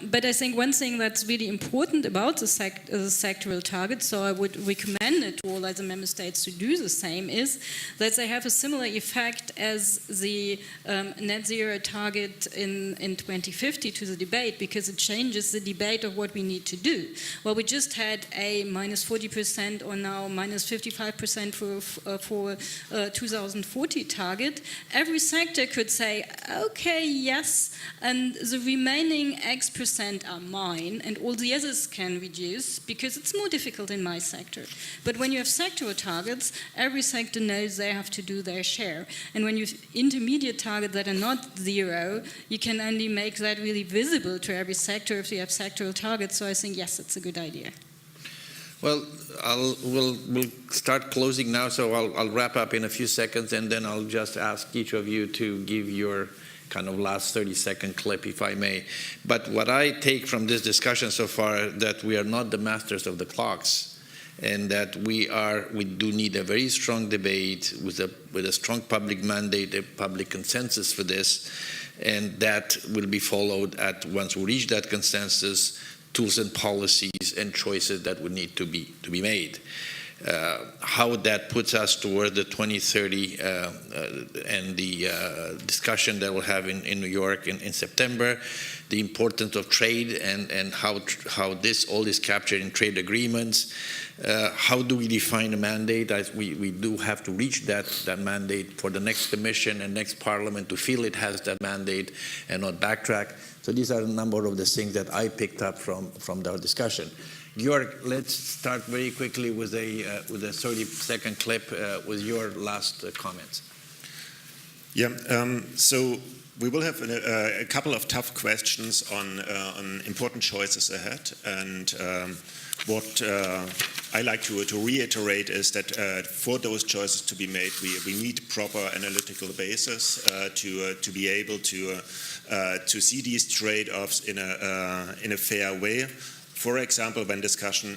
But I think one thing that's really important about the sectoral targets, so I would recommend it to all other member states to do the same, is that they have a similar effect as the net zero target in 2050 to the debate, because it changes the debate of what we need to do. Well, we just had a minus 40% or now minus 55% for 2040 target. Every sector could say, okay, yes, and the remaining X% are mine, and all the others can reduce because it's more difficult in my sector. But when you have sectoral targets, every sector knows they have to do their share. And when you have intermediate targets that are not zero, you can only make that really visible to every sector if you have sectoral targets. So I think, yes, it's a good idea. Well, we'll start closing now, so I'll wrap up in a few seconds, and then I'll just ask each of you to give your kind of last 30-second clip, if I may. But what I take from this discussion so far, that we are not the masters of the clocks, and that we do need a very strong debate with a strong public mandate, a public consensus for this, and that will be followed once we reach that consensus, tools and policies and choices that would need to be made. How that puts us toward the 2030 and the discussion that we'll have in New York in September, the importance of trade and how all is captured in trade agreements. How do we define a mandate? We do have to reach that mandate for the next commission and next parliament to feel it has that mandate and not backtrack. So these are a number of the things that I picked up from our discussion. Georg, let's start very quickly with a 30-second clip with your last comments. Yeah, so we will have a couple of tough questions on important choices ahead, and what I like to reiterate is that for those choices to be made, we need proper analytical basis to be able to see these trade-offs in a fair way. For example, when discussing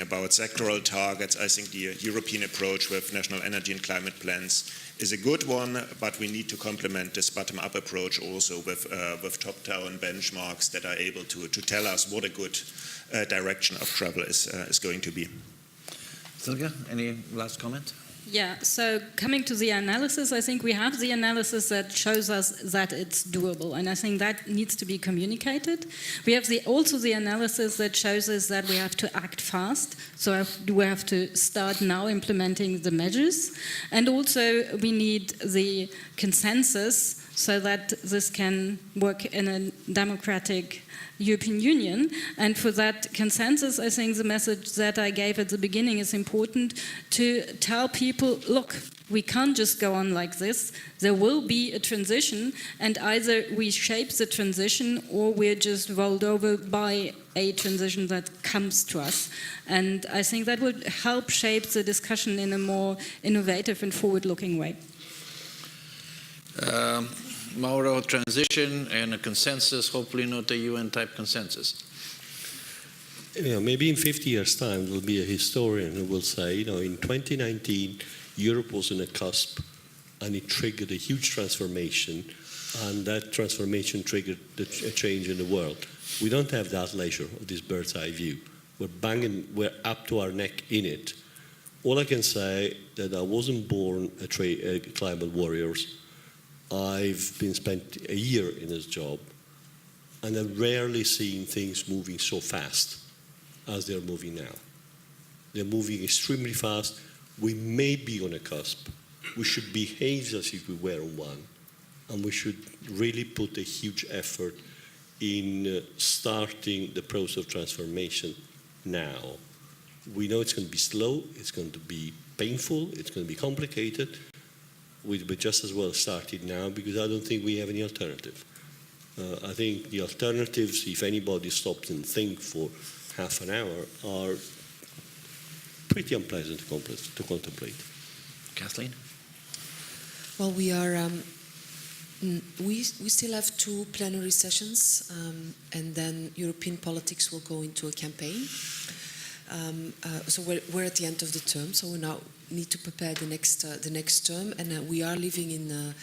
about sectoral targets, I think the European approach with national energy and climate plans is a good one, but we need to complement this bottom-up approach also with top-down benchmarks that are able to tell us what a good direction of travel is going to be. Silke, any last comment? Yeah, so coming to the analysis, I think we have the analysis that shows us that it's doable, and I think that needs to be communicated. We have also the analysis that shows us that we have to act fast, so we have to start now implementing the measures, and also we need the consensus so that this can work in a democratic European Union. And for that consensus, I think the message that I gave at the beginning is important, to tell people, look, we can't just go on like this. There will be a transition, and either we shape the transition or we're just rolled over by a transition that comes to us. And I think that would help shape the discussion in a more innovative and forward-looking way. Mauro, transition and a consensus, hopefully not a UN-type consensus. Maybe in 50 years' time, there will be a historian who will say, in 2019, Europe was on a cusp, and it triggered a huge transformation, and that transformation triggered a change in the world. We don't have that leisure, or this bird's-eye view. We're up to our neck in it. All I can say that I wasn't born a climate warrior. I've been spent a year in this job, and I've rarely seen things moving so fast as they're moving now. They're moving extremely fast. We may be on a cusp. We should behave as if we were on one, and we should really put a huge effort in starting the process of transformation now. We know it's going to be slow, it's going to be painful, it's going to be complicated. We'd be just as well started now, because I don't think we have any alternative. I think the alternatives, if anybody stops and thinks for half an hour, are pretty unpleasant to contemplate. Kathleen? Well, we still have 2 plenary sessions, and then European politics will go into a campaign. So we're at the end of the term, so we now need to prepare the next term, and we are living in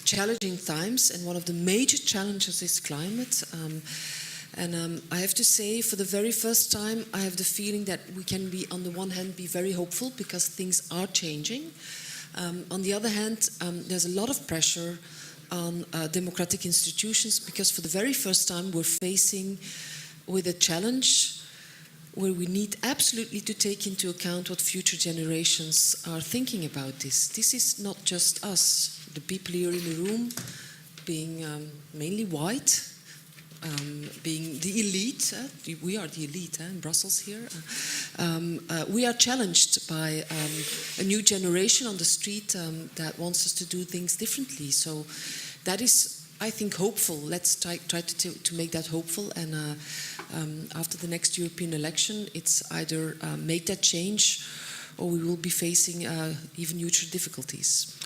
challenging times, and one of the major challenges is climate. I have to say, for the very first time, I have the feeling that we can be, on the one hand, be very hopeful because things are changing. On the other hand, there's a lot of pressure on democratic institutions, because for the very first time we're facing with a challenge where we need absolutely to take into account what future generations are thinking about this. This is not just us, the people here in the room, being mainly white, being the elite. We are the elite in Brussels here. We are challenged by a new generation on the street that wants us to do things differently. So that is, I think, hopeful. Let's try to make that hopeful, and after the next European election, it's either make that change, or we will be facing even huger difficulties.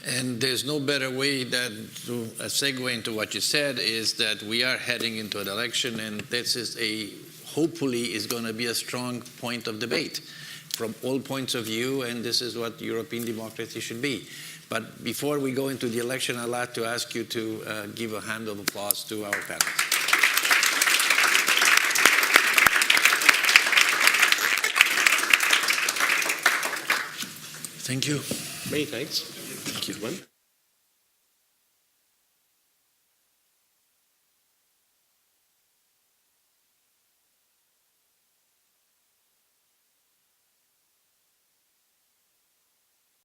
And there's no better way than to segue into what you said, is that we are heading into an election, and this is hopefully is going to be a strong point of debate from all points of view, and this is what European democracy should be. But before we go into the election, I'd like to ask you to give a hand of applause to our panelists. Thank you. Many thanks. Thank you.